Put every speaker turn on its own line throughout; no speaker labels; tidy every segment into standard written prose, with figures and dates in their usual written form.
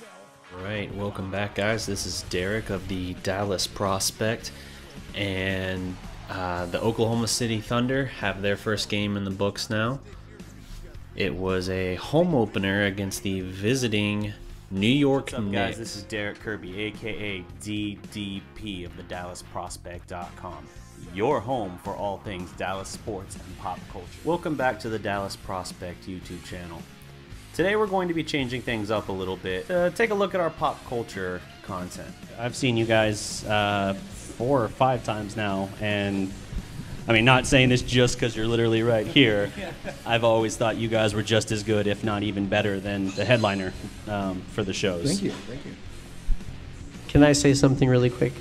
All right, welcome back, guys. This is Derek of the Dallas Prospect, and the Oklahoma City Thunder have their first game in the books now. It was a home opener against the visiting New York Knicks. What's up, guys? This is Darreck Kirby, aka DDP of the DallasProspect.com, your home for all things Dallas sports and pop culture. Welcome back to the Dallas Prospect YouTube channel. Today we're going to be changing things up a little bit. Take a look at our pop culture content.
I've seen you guys 4 or 5 times now, and I mean, not saying this just because you're literally right here. I've always thought you guys were just as good, if not even better, than the headliner for the shows.
Thank you, thank you.
Can I say something really quick?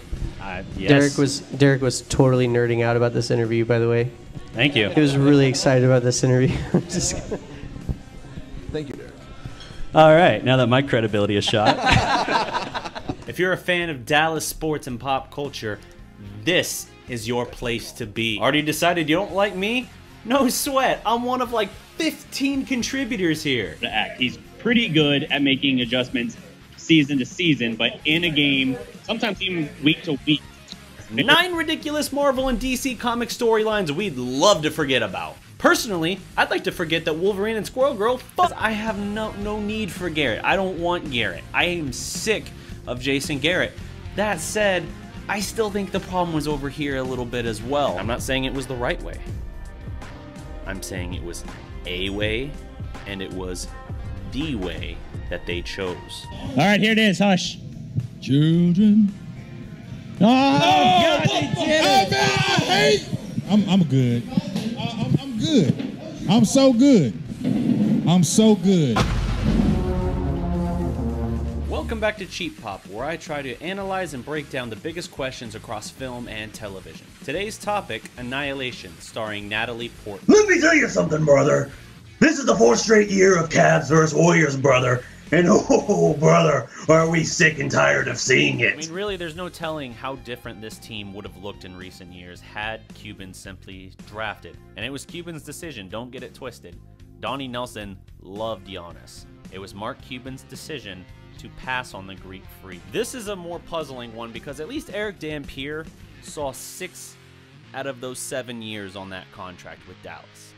Yes.
Derek was totally nerding out about this interview, by the way.
Thank you.
He was really excited about this interview.
Thank you, Derek.
All right, now that my credibility is shot.
If you're a fan of Dallas sports and pop culture, this is your place to be. Already decided you don't like me? No sweat. I'm one of like 15 contributors here.
He's pretty good at making adjustments season to season, but in a game, sometimes even week to week.
9 ridiculous Marvel and DC comic storylines we'd love to forget about. Personally, I'd like to forget that Wolverine and Squirrel Girl, I have no need for Garrett. I don't want Garrett. I am sick of Jason Garrett. That said, I still think the problem was over here a little bit as well. I'm not saying it was the right way. I'm saying it was a way, and it was the way that they chose.
All right, here it is. Hush.
Children.
Oh, God, they did it.
I'm good. I'm good. I'm so good. I'm so good.
Welcome back to Cheap Pop, where I try to analyze and break down the biggest questions across film and television. Today's topic, Annihilation, starring Natalie Portman.
Let me tell you something, brother. This is the 4th straight year of Cavs versus Warriors, brother. And oh, brother, are we sick and tired of seeing it.
I mean, really, there's no telling how different this team would have looked in recent years had Cuban simply drafted. And it was Cuban's decision, don't get it twisted. Donnie Nelson loved Giannis. It was Mark Cuban's decision to pass on the Greek freak. This is a more puzzling one because at least Eric Dampier saw 6 out of those 7 years on that contract with Dallas.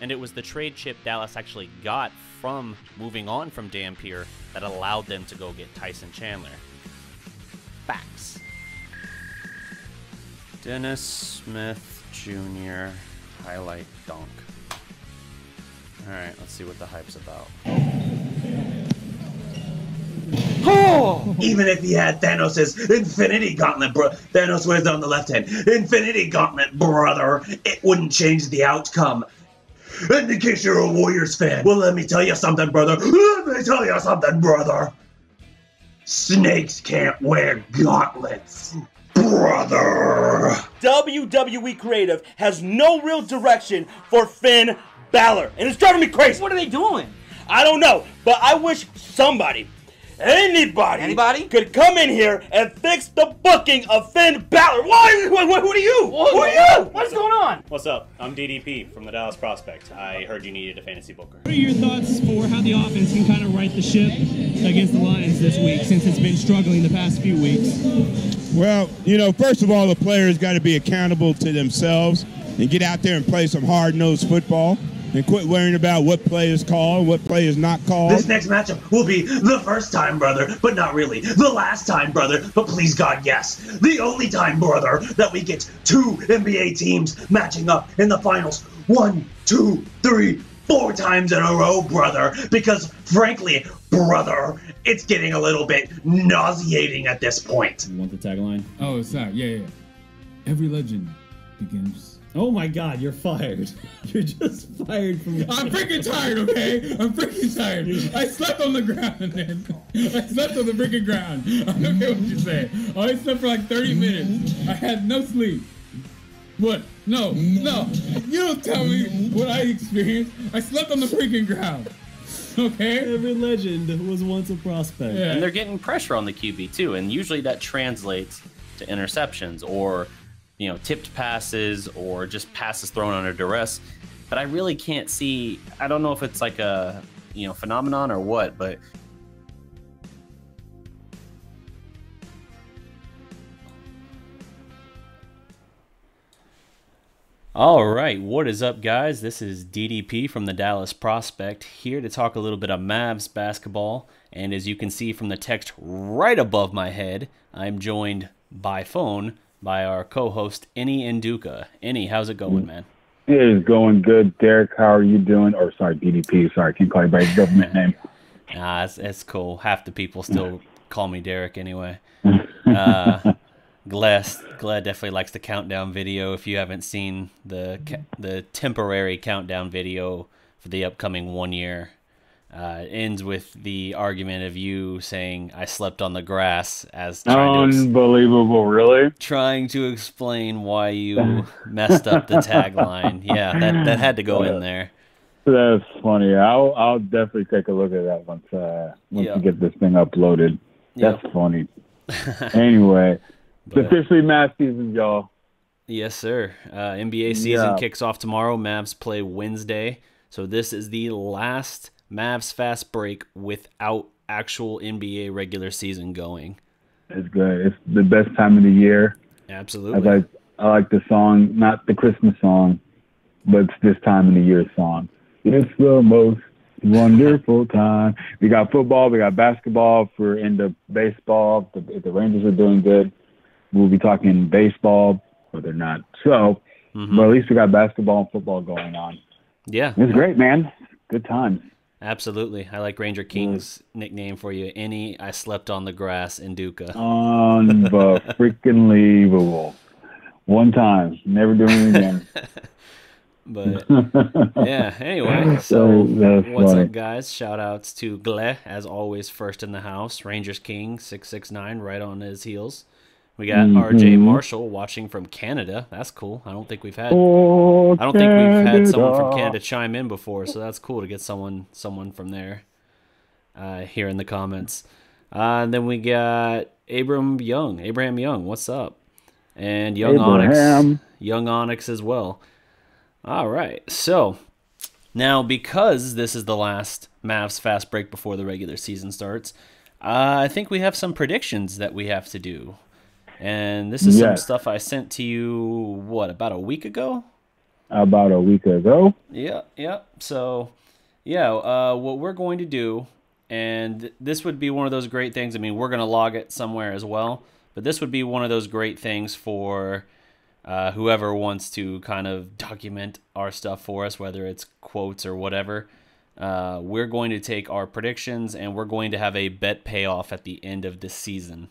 And it was the trade chip Dallas actually got from moving on from Dampier that allowed them to go get Tyson Chandler. Facts. Dennis Smith Jr. highlight dunk. Alright, let's see what the hype's about.
Oh! Even if he had Thanos' Infinity Gauntlet, bro. Thanos was on the left hand. Infinity Gauntlet, brother. It wouldn't change the outcome. And in case you're a Warriors fan, well, let me tell you something, brother. Let me tell you something, brother. Snakes can't wear gauntlets, brother.
WWE Creative has no real direction for Finn Balor, and it's driving me crazy.
What are they doing?
I don't know, but I wish somebody, anybody could come in here and fix the booking of Finn Balor. Why? Who are you? Who are you?
What's going on?
What's up? I'm DDP from the Dallas Prospect. I heard you needed a fantasy booker.
What are your thoughts for how the offense can kind of right the ship against the Lions this week, since it's been struggling the past few weeks?
Well, you know, first of all, the players got to be accountable to themselves and get out there and play some hard-nosed football and quit worrying about what play is called, what play is not called.
This next matchup will be the first time, brother, but not really. The last time, brother, but please God, yes. The only time, brother, that we get 2 NBA teams matching up in the finals. 1, 2, 3, 4 times in a row, brother. Because, frankly, brother, it's getting a little bit nauseating at this point.
You want the tagline?
Oh, it's that. Yeah. Every legend begins.
Oh my God, you're fired. You're just fired from.
I'm freaking tired, okay? I'm freaking tired. I slept on the ground, man. I slept on the freaking ground. I don't care what you say. I slept for like 30 minutes. I had no sleep. What? No. You don't tell me what I experienced. I slept on the freaking ground. Okay?
Every legend was once a prospect.
Yeah. And they're getting pressure on the QB too, and usually that translates to interceptions or, you know, tipped passes or just passes thrown under duress. But I really can't see, I don't know if it's like a, you know, phenomenon or what, but All right, what is up, guys? This is DDP from the Dallas Prospect, here to talk a little bit of Mavs basketball. And as you can see from the text right above my head, I'm joined by phone by our co-host, Enyi Nduka. Enyi, how's it going, man?
It is going good. Derek, how are you doing? Or, sorry, DDP. Sorry, I can't call you by your government name.
Nah, it's cool. Half the people still call me Derek anyway. Glad definitely likes the countdown video. If you haven't seen the temporary countdown video for the upcoming 1 year, it ends with the argument of you saying I slept on the grass as
unbelievable, really?
Trying to explain why you messed up the tagline. Yeah, that had to go in there.
That's funny. I'll definitely take a look at that once we get this thing uploaded. That's funny. Anyway. It's officially Mavs season, y'all.
Yes, sir. NBA season kicks off tomorrow. Mavs play Wednesday. So this is the last Mavs fast break without actual NBA regular season going.
It's good. It's the best time of the year.
Absolutely.
I like the song, not the Christmas song, but it's this time of the year song. It's the most wonderful time. We got football. We got basketball. If we're into baseball, if the Rangers are doing good, we'll be talking baseball, but they're not. So, but at least we got basketball and football going on.
Yeah.
It's great, man. Good times.
Absolutely. I like Ranger King's nickname for you. Enyi, I slept on the grass in Nduka.
Unbelievable. One time. Never doing it again.
But, yeah, anyway. So, what's up, guys? Shout-outs to Gle, as always, first in the house. Rangers King, 669, right on his heels. We got RJ Marshall watching from Canada. That's cool. I don't think we've had someone from Canada chime in before, so that's cool to get someone from there here in the comments. And then we got Abraham Young. What's up? And Young Onyx as well. All right. So now, because this is the last Mavs fast break before the regular season starts, I think we have some predictions that we have to do. And this is some stuff I sent to you, about a week ago?
About a week ago.
Yeah. So, what we're going to do, and this would be one of those great things. I mean, we're going to log it somewhere as well, but this would be one of those great things for whoever wants to kind of document our stuff for us, whether it's quotes or whatever. We're going to take our predictions, and we're going to have a bet payoff at the end of this season.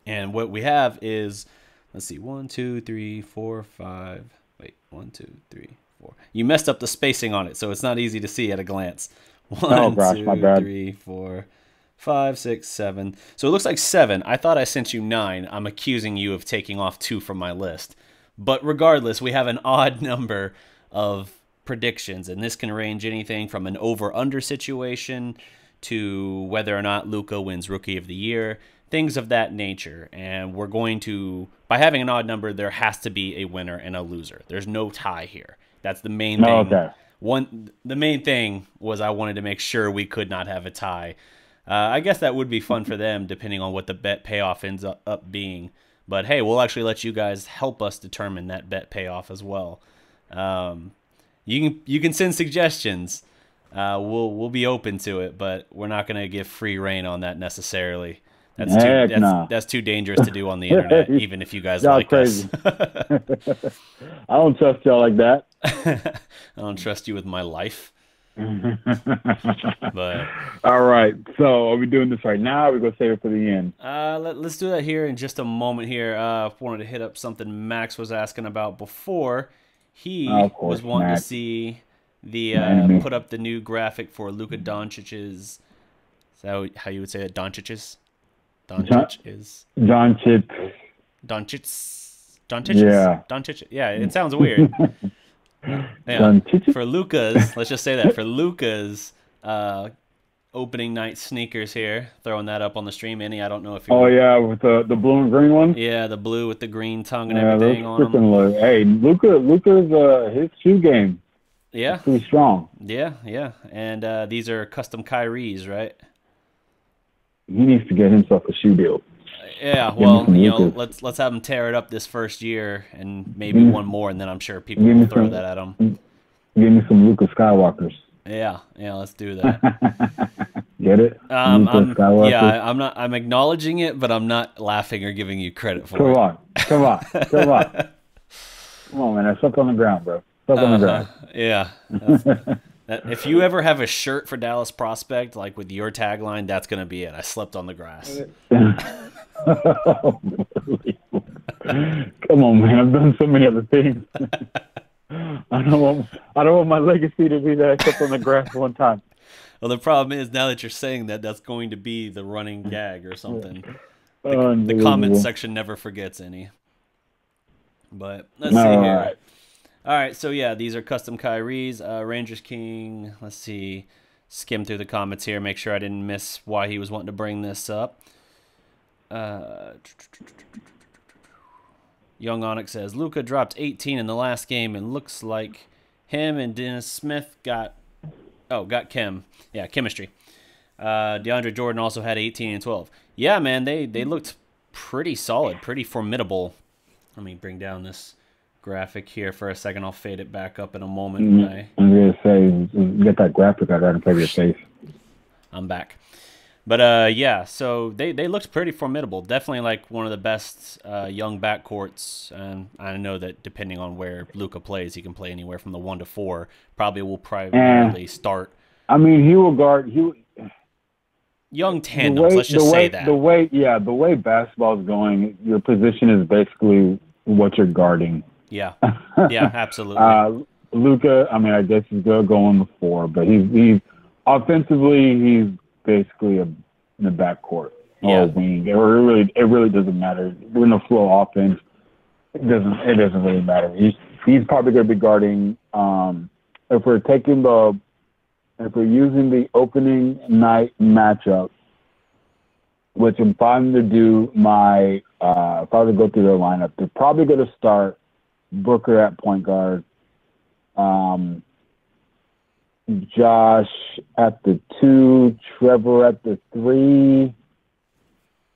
And what we have is, let's see, 1, 2, 3, 4, 5. Wait, 1, 2, 3, 4. You messed up the spacing on it, so it's not easy to see at a glance. 1, 2, 3, 4, 5, 6, 7. So it looks like 7. I thought I sent you 9. I'm accusing you of taking off 2 from my list. But regardless, we have an odd number of predictions, and this can range anything from an over-under situation to whether or not Luka wins Rookie of the Year, things of that nature. And we're going to, by having an odd number, there has to be a winner and a loser. There's no tie here. That's the main thing.
Okay.
The main thing was I wanted to make sure we could not have a tie. I guess that would be fun for them, depending on what the bet payoff ends up being. But hey, we'll actually let you guys help us determine that bet payoff as well. You can send suggestions. We'll be open to it, but we're not going to give free reign on that necessarily. That's too dangerous to do on the internet, even if you guys like us.
I don't trust y'all like that.
I don't trust you with my life. But
all right, so are we doing this right now? Or are we gonna save it for the end?
Let's do that here in just a moment. Here, wanted to hit up something Max was asking about before. He was wanting to see the put up the new graphic for Luka Doncic's. Is that how you would say it? Doncic. Yeah. Doncic. Yeah, it sounds weird. Yeah. For Luka's, let's just say that for Luka's opening night sneakers here, throwing that up on the stream. Enyi, I don't know if you.
Oh yeah, with the blue and green one.
Yeah, the blue with the green tongue and everything on them.
Hey, Luka's his shoe game.
Yeah,
pretty strong.
Yeah, and these are custom Kyrie's, right?
He needs to get himself a shoe deal.
Yeah,
Give me
well,
some
you know,
Lucas.
let's have him tear it up this first year, and maybe one more, and then I'm sure people
Give me
will throw
some-
that at him.
Give me some Luka Skywalkers.
Yeah, let's do that.
Get it? Luka Skywalker.
Yeah, I'm acknowledging it, but I'm not laughing or giving you credit for
Come
it.
on. Come on, man. I slept on the ground, bro. Slept on the ground.
Yeah. If you ever have a shirt for Dallas Prospect, like with your tagline, that's gonna be it. I slept on the grass.
Come on, man. I've done so many other things. I don't want my legacy to be that I slept on the grass one time.
Well, the problem is now that you're saying that, that's going to be the running gag or something. The comment section never forgets any. But let's see here.
Right.
All right, so yeah, these are custom Kyries. Rangers King, let's see. Skim through the comments here, make sure I didn't miss why he was wanting to bring this up. Young Onyx says, Luka dropped 18 in the last game and looks like him and Dennis Smith got chemistry. DeAndre Jordan also had 18 and 12. Yeah, man, they looked pretty solid, pretty formidable. Let me bring down this graphic here for a second. I'll fade it back up in a moment.
I'm going to say, get that graphic out and play your face.
I'm back. But, yeah, so they looked pretty formidable. Definitely, like, one of the best young backcourts. And I know that depending on where Luka plays, he can play anywhere from the 1 to 4. Probably will primarily start.
I mean, he will guard.
Young tandems, let's just say that.
The way basketball is going, your position is basically what you're guarding.
Yeah, yeah, absolutely.
Luka, I mean, I guess he's going to go on the 4, but he's offensively, he's basically in the backcourt or wing. It really doesn't matter. We're in a flow offense. It doesn't really matter. He's probably going to be guarding. If we're using the opening night matchup, which if I'm to do if I were to go through their lineup, they're probably going to start Booker at point guard, Josh at the 2, Trevor at the 3.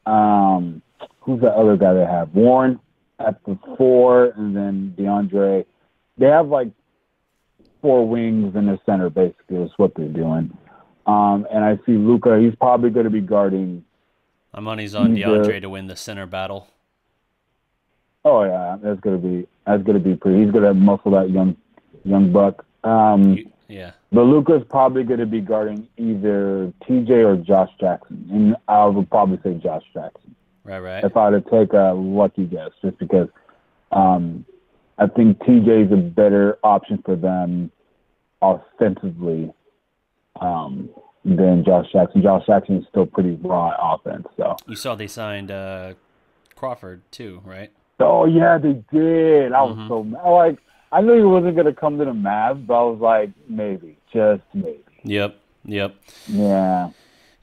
Who's the other guy they have? Warren at the 4, and then DeAndre. They have like 4 wings in the center, basically, is what they're doing. And I see Luka, he's probably going to be guarding.
My money's on DeAndre to win the center battle.
Oh yeah, that's gonna be pretty. He's gonna muscle that young buck.
Yeah.
But Luka's probably gonna be guarding either TJ or Josh Jackson, and I would probably say Josh Jackson.
Right.
If I had to take a lucky guess, just because I think TJ is a better option for them offensively than Josh Jackson. Josh Jackson is still pretty raw offense. So
you saw they signed Crawford too, right?
Oh yeah, they did. I was so mad. I knew he wasn't gonna come to the Mavs, but I was like, maybe, just maybe.
Yep.
Yeah.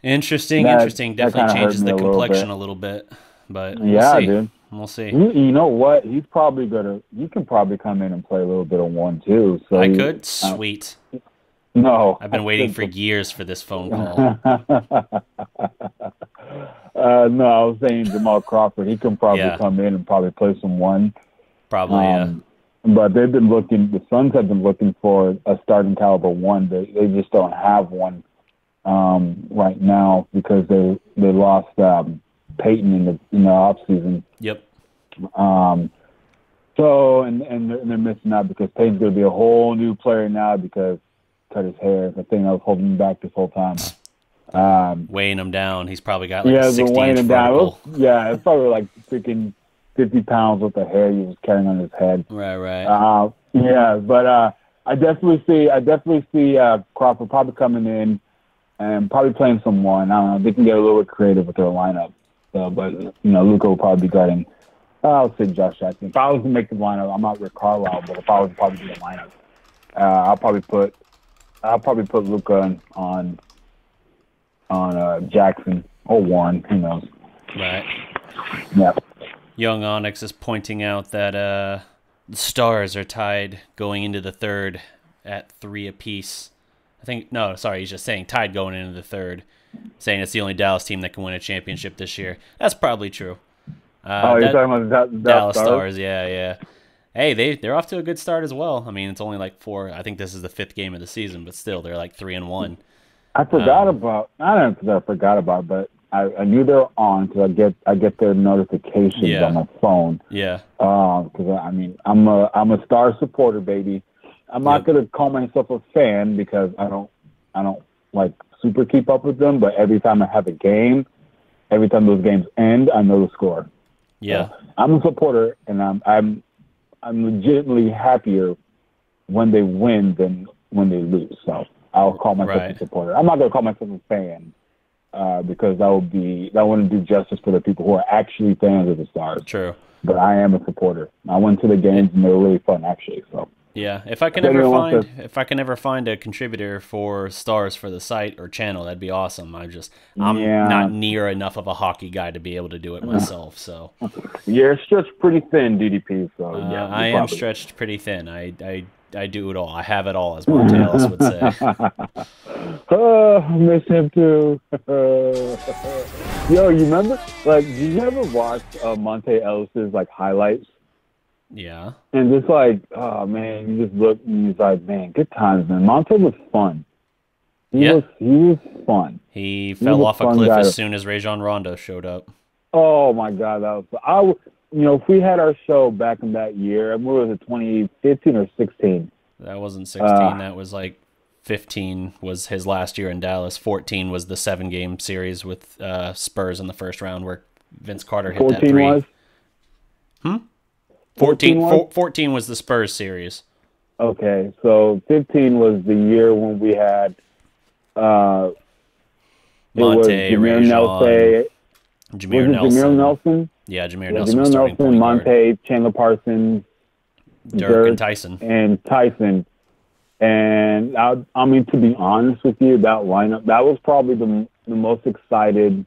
Interesting. Definitely changes the complexion a little bit, but we'll see.
Dude.
We'll see.
You know what? He can probably come in and play a little bit of 1 too. So
I could. Sweet.
No,
I've been waiting for years for this phone call.
No, I was saying Jamal Crawford. He can probably come in and probably play some 1.
Probably, yeah.
But they've been looking. The Suns have been looking for a starting caliber 1. They just don't have one right now because they lost Peyton in the off season.
Yep.
So and they're missing out because Peyton's going to be a whole new player now because cut his hair. The thing that was holding him back this whole time.
Weighing him down. He's probably got like a 60-inch vertical.
It's probably like freaking 50 pounds worth of hair he was carrying on his head.
Right.
But I definitely see Crawford probably coming in and probably playing some 1. I don't know. They can get a little bit creative with their lineup. So, but Luka will probably be guarding. I'll say Josh Jackson. If I was to make the lineup, I'm not Rick Carlisle, but if I was to probably do the lineup, I'll probably put Luka on Jackson or Warren. Who knows?
Right.
Yeah.
Young Onyx is pointing out that the Stars are tied going into the 3rd at 3 apiece. He's just saying tied going into the 3rd, saying it's the only Dallas team that can win a championship this year. That's probably true.
You're talking about the
Dallas Stars. Yeah. Hey, they're off to a good start as well. I mean, it's only like 4. I think this is the 5th game of the season, but still, they're like 3-1.
I forgot about. I don't know if I forgot about, but I knew they were on because I get their notifications on my phone.
Yeah.
Because I mean, I'm a Star supporter, baby. I'm not gonna call myself a fan because I don't like super keep up with them. But every time I have a game, every time those games end, I know the score.
Yeah.
So I'm a supporter, and I'm legitimately happier when they win than when they lose. So I'll call myself a supporter. I'm not gonna call myself a fan because that wouldn't do justice for the people who are actually fans of the Stars.
True.
But I am a supporter. I went to the games and they were really fun, actually. So.
Yeah, if I can ever find a contributor for Stars for the site or channel, that'd be awesome. I'm not near enough of a hockey guy to be able to do it myself. So
you're stretched pretty thin, DDP. So yeah,
I am stretched pretty thin. I do it all. I have it all, as Monte Ellis would say.
Oh, I miss him too. Yo, you remember? Like, did you ever watch Monte Ellis's like highlights?
Yeah.
And just like, oh man, you just look and he's like, man, good times, man. Monte was fun. He was fun.
He fell off a cliff as soon as Rajon Rondo showed up.
Oh my God, that was if we had our show back in that year, what was it, 2015 or 16?
That wasn't 16. That was like 15 was his last year in Dallas. 14 was the 7-game series with Spurs in the first round where Vince Carter hit that 3.
Was?
14 was the Spurs series.
Okay, so 15 was the year when we had
Monte,
Jameer Nelson. Jameer Nelson?
Yeah, Jameer Nelson was starting point guard.
Monte, Chandler Parsons,
Dirk and Tyson.
And I mean, to be honest with you, that lineup, that was probably the most excited.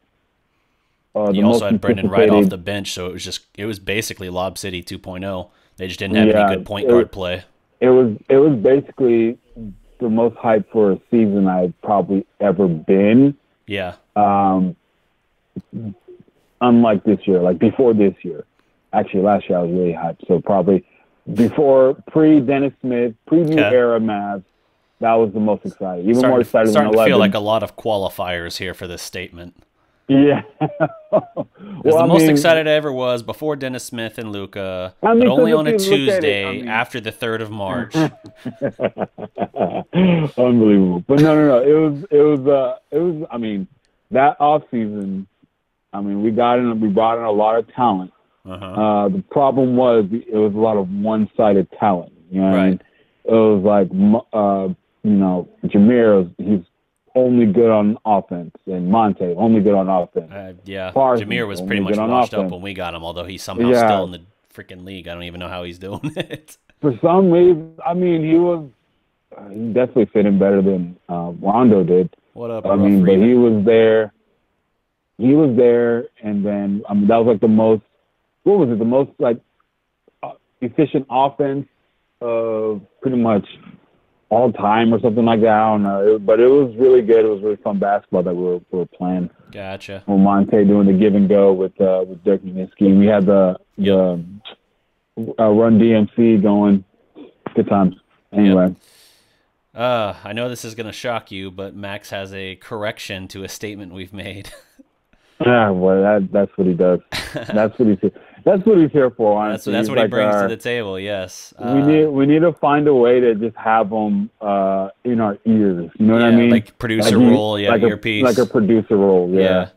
You also had Brendan Wright off the bench, so it was basically Lob City 2.0. They just didn't have any good point guard play.
It was basically the most hyped for a season I've probably ever been.
Yeah.
Unlike this year, like before this year. Actually, last year I was really hyped. So probably pre-Dennis Smith, pre-new era Mavs, that was the most exciting. Even more excited than 11.
Starting to feel like a lot of qualifiers here for this statement.
Yeah.
The most excited I ever was before Dennis Smith and Luka, but only on a Tuesday after the 3rd of March.
Unbelievable. But no. It was. I mean, that off season. I mean, we brought in a lot of talent. The problem was it was a lot of one-sided talent. You know what I mean? It was like Jameer. He's only good on offense, and Monte only good on offense.
Parsons, Jameer was pretty much washed up when we got him, although he's somehow still in the freaking league. I don't even know how he's doing it.
For some reason, I mean, he definitely fit in better than Rondo did.
What up,
but he was there. He was there, and then that was like the most. What was it? The most like efficient offense of pretty much all time or something like that. I don't know, but it was really good. It was really fun basketball that we were playing.
Gotcha.
With Monte doing the give and go with Dirk Nowitzki, and we had the Run DMC going. Good times. Anyway.
I know this is going to shock you, but Max has a correction to a statement we've made.
Yeah, well, that's what he does. That's what he's here for. Honestly.
That's what he brings to the table. Yes.
We need to find a way to just have him in our ears. You know what I mean?
Like producer role, earpiece,
like a producer role. Yeah.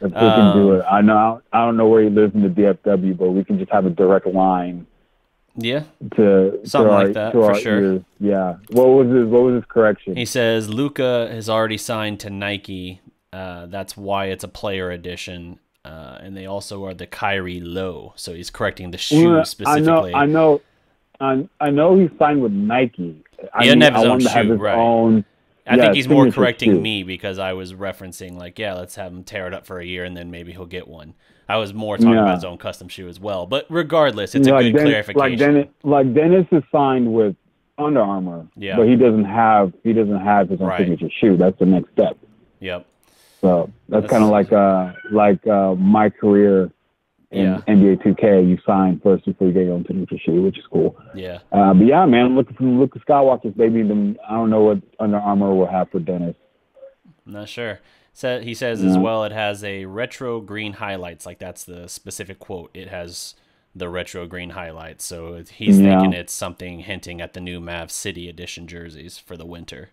If we can do it, I don't know where he lives in the DFW, but we can just have a direct line.
Yeah.
Something
like that for sure.
Ears. Yeah. What was his correction?
He says Luka has already signed to Nike. That's why it's a player edition, and they also are the Kyrie Low. So he's correcting the shoe specifically.
I know he signed with Nike.
He doesn't have his own shoe, right? I think he's more correcting me because I was referencing let's have him tear it up for a year and then maybe he'll get one. I was more talking about his own custom shoe as well. But regardless, it's a good clarification.
Like Dennis is signed with Under Armour, but he doesn't have his own signature shoe. That's the next step.
Yep.
So that's kind of like my career in
Yeah.
NBA 2K, you sign first before you get your own signature shoe, which is cool.
Yeah.
But yeah, man, looking for Luka Skywalker's baby. I don't know what Under Armour will have for Dennis.
I'm not sure. So he says as well, it has a retro green highlights. Like that's the specific quote. It has the retro green highlights. So he's thinking it's something hinting at the new Mavs City Edition jerseys for the winter.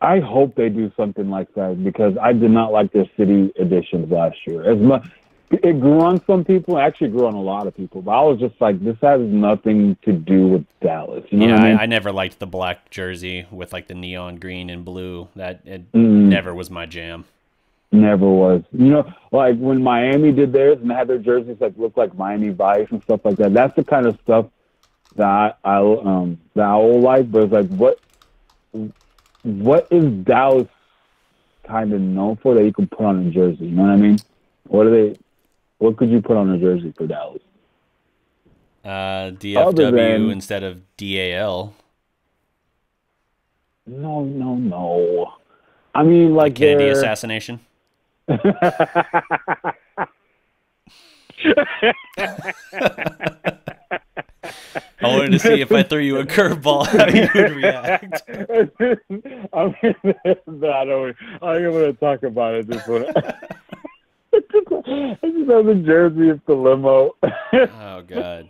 I hope they do something like that because I did not like their City Editions last year. As much it grew on some people, actually grew on a lot of people. But I was just like, this has nothing to do with Dallas. You know what I mean?
I never liked the black jersey with like the neon green and blue. That never was my jam.
Never was. You know, like when Miami did theirs and they had their jerseys like look like Miami Vice and stuff like that. That's the kind of stuff that I will like. But it's like, what is Dallas kind of known for that you can put on a jersey? You know what I mean? What could you put on a jersey for Dallas?
DFW instead of DAL.
No. I mean, like
Kennedy assassination. I wanted to see if I threw you a curveball, how you would react.
I don't even want to talk about it this one. I just have the jersey of the limo.
Oh, God.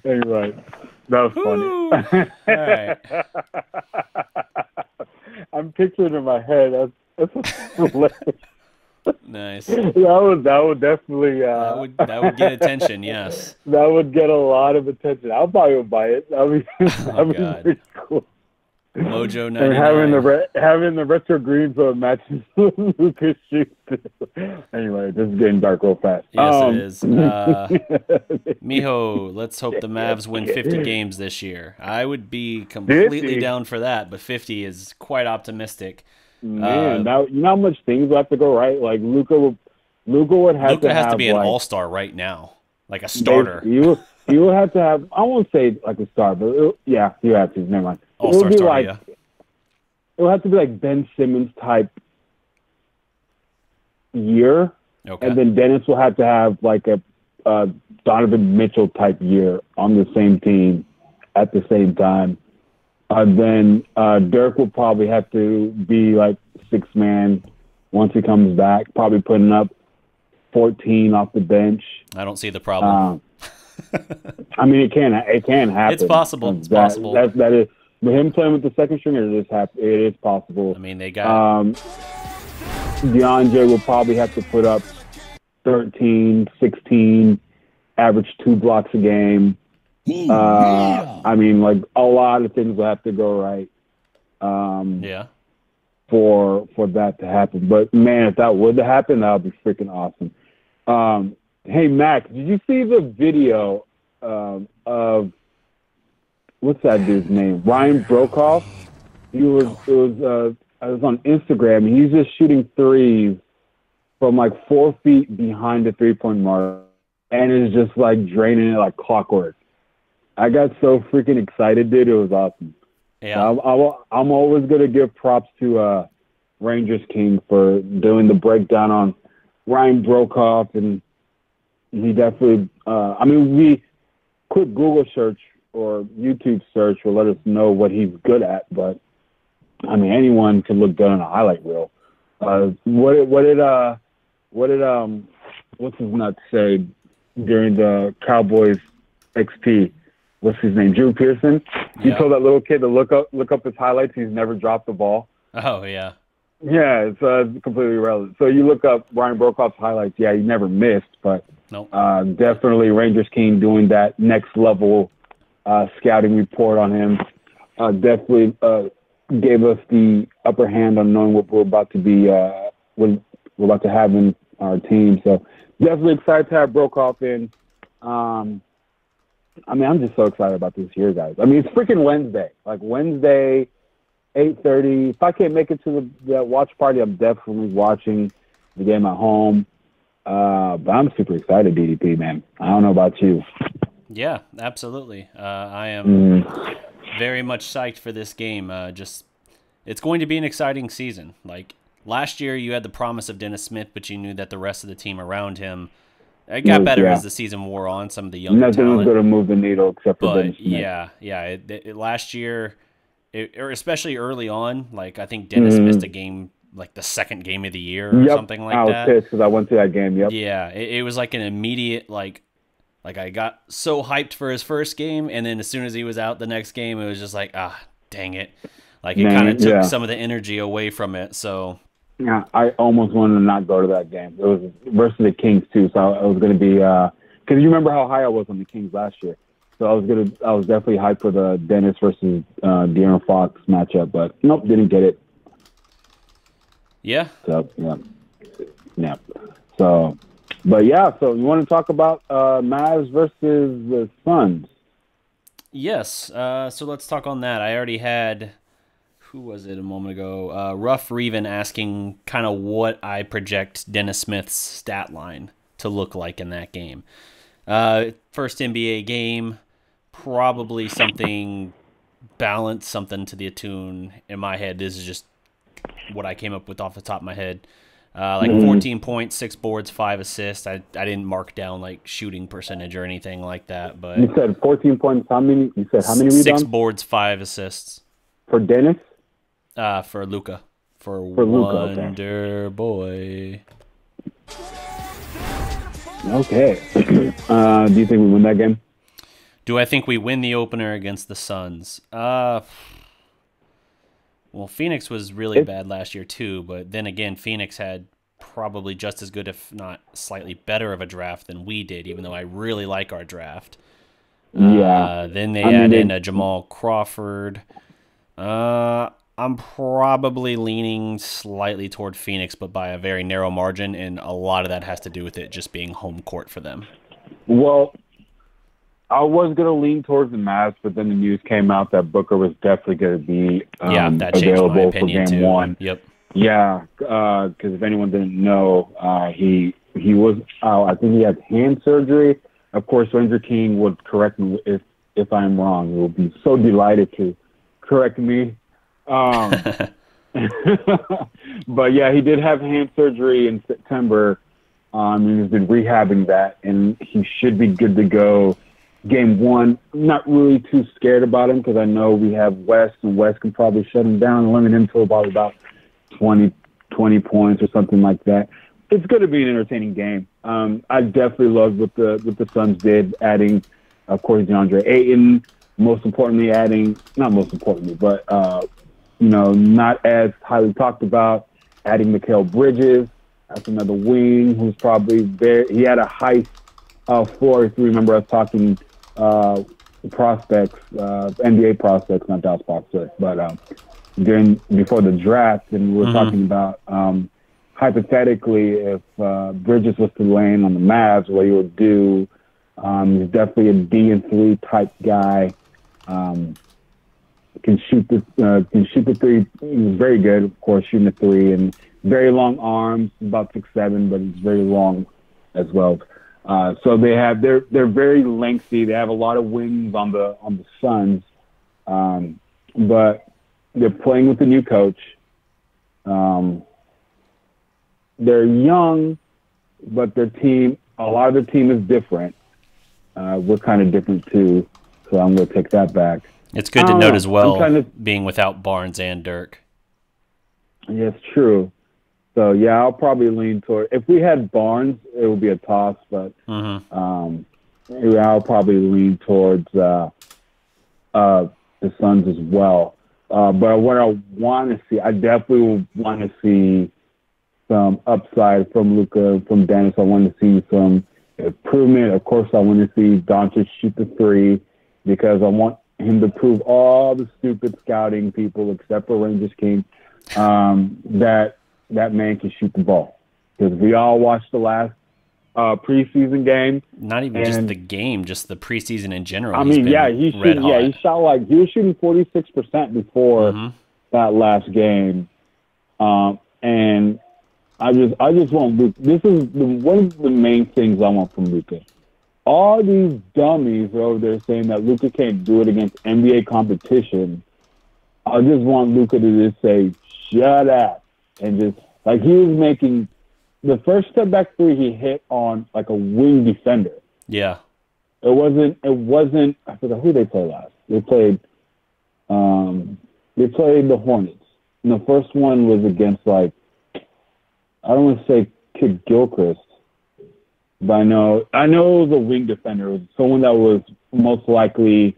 Anyway, that was funny.
All right.
I'm picturing in my head. That's hilarious.
Nice.
That would definitely
that would get attention. Yes.
That would get a lot of attention. I'll probably buy it. That'd be pretty cool.
Mojo 99.
And having the retro green so it matches Luka's shoes. Anyway, this is getting dark real fast.
Yes, it is. Mijo, let's hope the Mavs win 50 games this year. I would be completely
50?
down for that, but 50 is quite optimistic.
Man, now you know how much things have to go right. Like Luka has to
be an all-star right now, like a starter.
You will have to have. I won't say like a star, but you have to. Never mind.
All-star starter.
It will have to be like Ben Simmons type year, and then Dennis will have to have like a Donovan Mitchell type year on the same team at the same time. Then Dirk will probably have to be like 6-man once he comes back, probably putting up 14 off the bench.
I don't see the problem.
I mean, it can happen.
It's possible. It's possible.
That is. With him playing with the second stringer, it is possible.
I mean, they got
DeAndre will probably have to put up 13, 16, average 2 blocks a game. I mean, like a lot of things will have to go right. For that to happen. But man, if that would happen, that would be freaking awesome. Hey Max, did you see the video of what's that dude's name? Ryan Brokoff. I was on Instagram. He's just shooting threes from like 4 feet behind the 3-point mark, and is just like draining it like clockwork. I got so freaking excited, dude. It was awesome.
Yeah.
I'm always gonna give props to Rangers King for doing the breakdown on Ryan Brokoff, and he definitely. We quick Google search or YouTube search will let us know what he's good at, but I mean anyone can look good on a highlight reel. What did what's his nut say during the Cowboys XP? What's his name? Drew Pearson. He told that little kid to look up his highlights. He's never dropped the ball.
Oh yeah.
Yeah, it's completely irrelevant. So you look up Ryan Brokoff's highlights. Yeah, he never missed, but definitely Rangers King doing that next level scouting report on him. Definitely gave us the upper hand on knowing what we're about to be, what we're about to have in our team. So definitely excited to have Brokoff in. I'm just so excited about this year, guys. I mean, it's freaking Wednesday. Like Wednesday, 8:30. If I can't make it to the watch party, I'm definitely watching the game at home. But I'm super excited, DDP, man. I don't know about you.
Yeah, absolutely. I am very much psyched for this game. It's going to be an exciting season. Like last year you had the promise of Dennis Smith, but you knew that the rest of the team around him, it got better as the season wore on. Some of the younger
Nothing
talent.
was going to move the needle except for Dennis Smith.
Yeah. Last year, or especially early on, like I think Dennis missed a game, like the second game of the year or something like that.
I was pissed because I went to that game. Yep.
Yeah, it was like an immediate like I got so hyped for his first game, and then as soon as he was out the next game, it was just like, dang it. Like it kind of took some of the energy away from it. So
yeah, I almost wanted to not go to that game. It was versus the Kings too, so I was going to be because you remember how high I was on the Kings last year. So I was definitely hyped for the Dennis versus De'Aaron Fox matchup, but nope, didn't get it.
Yeah.
So yeah. So, but yeah. So you want to talk about Mavs versus the Suns?
Yes. So let's talk on that. I already had. Who was it a moment ago? Ruff Reven asking kind of what I project Dennis Smith's stat line to look like in that game. First NBA game, probably something balanced, something to the tune in my head. This is just what I came up with off the top of my head. 14 points, 6 boards, 5 assists. I didn't mark down like shooting percentage or anything like that. But
you said 14 points. How many? You said how many rebounds?
6 boards, 5 assists.
For Dennis?
For Luka. For
Luka,
Wonder Boy.
Okay. Do you think we win that game?
Do I think we win the opener against the Suns? Well, Phoenix was really bad last year too, but then again, Phoenix had probably just as good, if not slightly better of a draft than we did, even though I really like our draft.
Yeah.
Then they add in a Jamal Crawford. I'm probably leaning slightly toward Phoenix, but by a very narrow margin, and a lot of that has to do with it just being home court for them.
Well, I was going to lean towards the Mavs, but then the news came out that Booker was definitely going to be
that changed my
available for
opinion
game
too.
one.
Yep.
Yeah, because if anyone didn't know, he was out. I think he had hand surgery. Of course, Ranger King would correct me if I'm wrong. He will be so delighted to correct me. But yeah, he did have hand surgery in September. He's been rehabbing that, and he should be good to go. Game one, I'm not really too scared about him because I know we have West, and West can probably shut him down and limit him to about 20 points or something like that. It's going to be an entertaining game. I definitely loved what the Suns did, adding, of course, DeAndre Ayton. Not most importantly, but not as highly talked about, adding Mikal Bridges. That's another wing who's probably he had a high floor. If you remember us talking prospects, NBA prospects, not Dallas prospects, but before the draft, and we were talking about hypothetically if Bridges was to land on the Mavs, what he would do. He's definitely a D&3 type guy. Can shoot the three. He's very good, of course, shooting the three, and very long arms, about 6'7", but he's very long as well. So they're very lengthy. They have a lot of wings on the Suns, but they're playing with the new coach. They're young, but a lot of their team is different. We're kind of different too, so I'm going to take that back.
It's good to note as well, being without Barnes and Dirk.
Yes, true. So, yeah, I'll probably lean toward... If we had Barnes, it would be a toss, but I'll probably lean towards the Suns as well. But what I want to see, I definitely want to see some upside from Luka, from Dennis. I want to see some improvement. Of course, I want to see Doncic shoot the three because I want him to prove all the stupid scouting people, except for Rangers King, that man can shoot the ball. Because we all watched the last preseason game.
Not even just the game, just the preseason in general.
He was shooting 46% before that last game. And I just want Luka. This is one of the main things I want from Luka. All these dummies are over there saying that Luka can't do it against NBA competition. I just want Luka to just say, shut up, and just Like, he was making the first step back three he hit on like a wing defender.
Yeah.
It wasn't, I forgot who they played last. They played the Hornets. And the first one was against, like, I don't want to say Kid Gilchrist, but I know it was a wing defender. It was someone that was most likely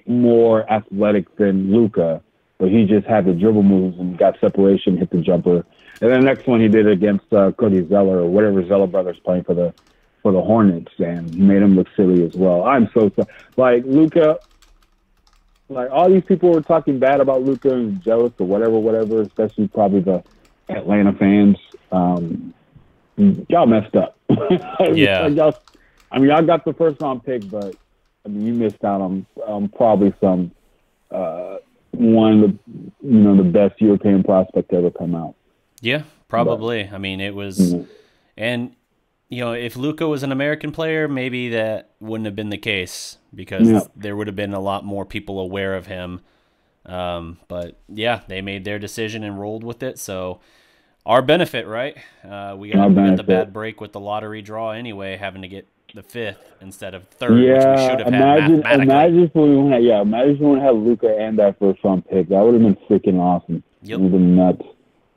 more athletic than Luka, but he just had the dribble moves and got separation, hit the jumper. And then the next one he did against Cody Zeller or whatever Zeller brothers playing for the Hornets, and made him look silly as well. I'm so sorry. Like, Luka, like, all these people were talking bad about Luka and jealous or whatever, especially probably the Atlanta fans. Y'all messed up.
Yeah.
Y'all got the first round pick, but I mean, you missed out on probably some one of the best European prospect to ever come out.
Yeah, probably. But, I mean, it was, and if Luka was an American player, maybe that wouldn't have been the case because there would have been a lot more people aware of him. But yeah, they made their decision and rolled with it. So our benefit, right? We got the bad break with the lottery draw anyway, having to get the 5th instead of 3rd, which we should have had mathematically. Imagine if
we would have Luka and that first round pick. That would have been freaking awesome.
Yep.
It would have been nuts.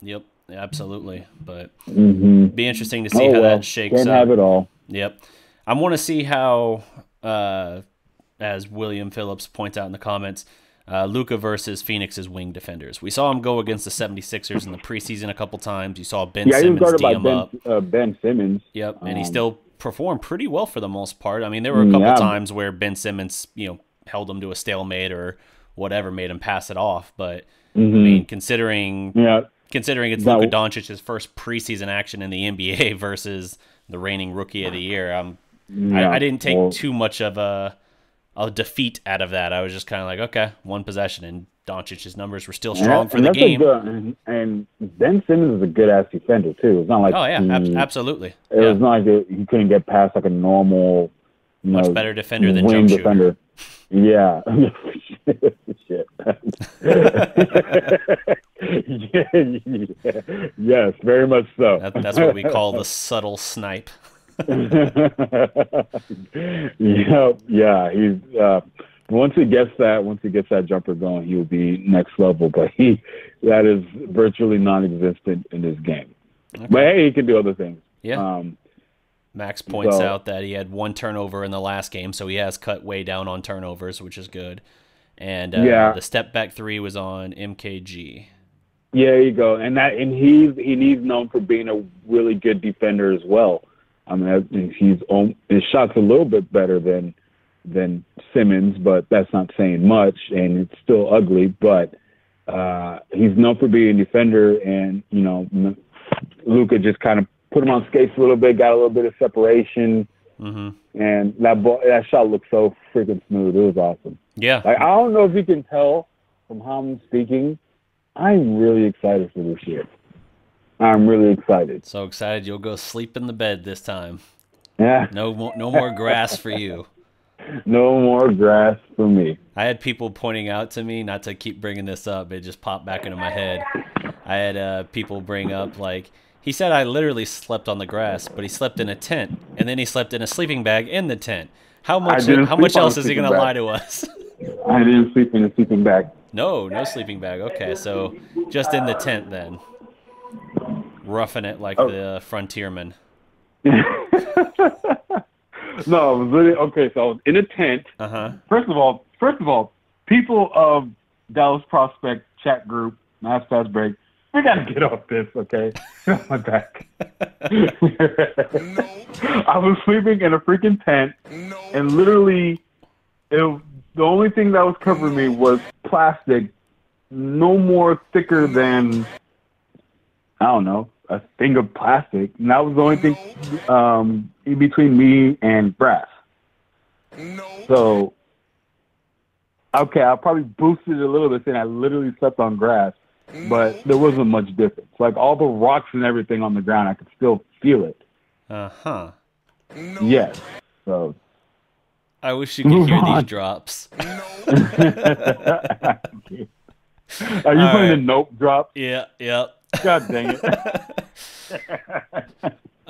Yep, absolutely. But be interesting to see how that shakes
Can't
up.
have it all.
Yep. I want to see how, as William Phillips points out in the comments, Luka versus Phoenix's wing defenders. We saw him go against the 76ers in the preseason a couple times. You saw Ben Simmons D him up.
Ben Simmons.
Yep, and he still performed pretty well for the most part. I mean, there were a couple times where Ben Simmons, held him to a stalemate or whatever, made him pass it off. But I mean, considering it's Luka Doncic's first preseason action in the NBA versus the reigning Rookie of the Year, I didn't take too much of a defeat out of that. I was just kind of like, okay, one possession, and Doncic's numbers were still strong for the game.
And Ben Simmons is a good ass defender too. It's not like
absolutely.
It was not like he couldn't get past like a normal,
much better defender than jump
defender. Yeah. Shit. Yes, very much so.
That's what we call the subtle snipe.
Yeah. He's once he gets that jumper going, he will be next level. But that is virtually non-existent in this game. Okay. But hey, he can do other things.
Yeah. Max points out that he had 1 turnover in the last game, so he has cut way down on turnovers, which is good. And the step back 3 was on MKG.
Yeah, there you go. And he's known for being a really good defender as well. I mean, his shot's a little bit better than Simmons, but that's not saying much, and it's still ugly. But he's known for being a defender, and Luka just kind of put him on skates a little bit, got a little bit of separation, and that shot looked so freaking smooth. It was awesome.
Yeah.
Like, I don't know if you can tell from how I'm speaking, I'm really excited for this year. I'm really excited.
So excited you'll go sleep in the bed this time.
Yeah.
No more grass for you.
No more grass for me.
I had people pointing out to me, not to keep bringing this up, it just popped back into my head. I had people bring up, like, he said I literally slept on the grass, but he slept in a tent, and then he slept in a sleeping bag in the tent. How much else is he going to lie to us?
I didn't sleep in a sleeping bag.
No sleeping bag. Okay, so just in the tent then. Roughing it like the frontierman.
No, it was really, okay, so I was in a tent. First of all, people of Dallas Prospect chat group, Mavs Fastbreak, I gotta get off this, okay? On my back. I was sleeping in a freaking tent, and literally, the only thing that was covering me was plastic, no more thicker than, I don't know, a thing of plastic. And that was the only thing in between me and grass. So, okay, I probably boosted it a little bit saying I literally slept on grass, but there wasn't much difference. Like, all the rocks and everything on the ground, I could still feel it. Yes. So,
I wish you could hear these drops.
Are you playing the nope drop?
Yeah, yep.
God dang it.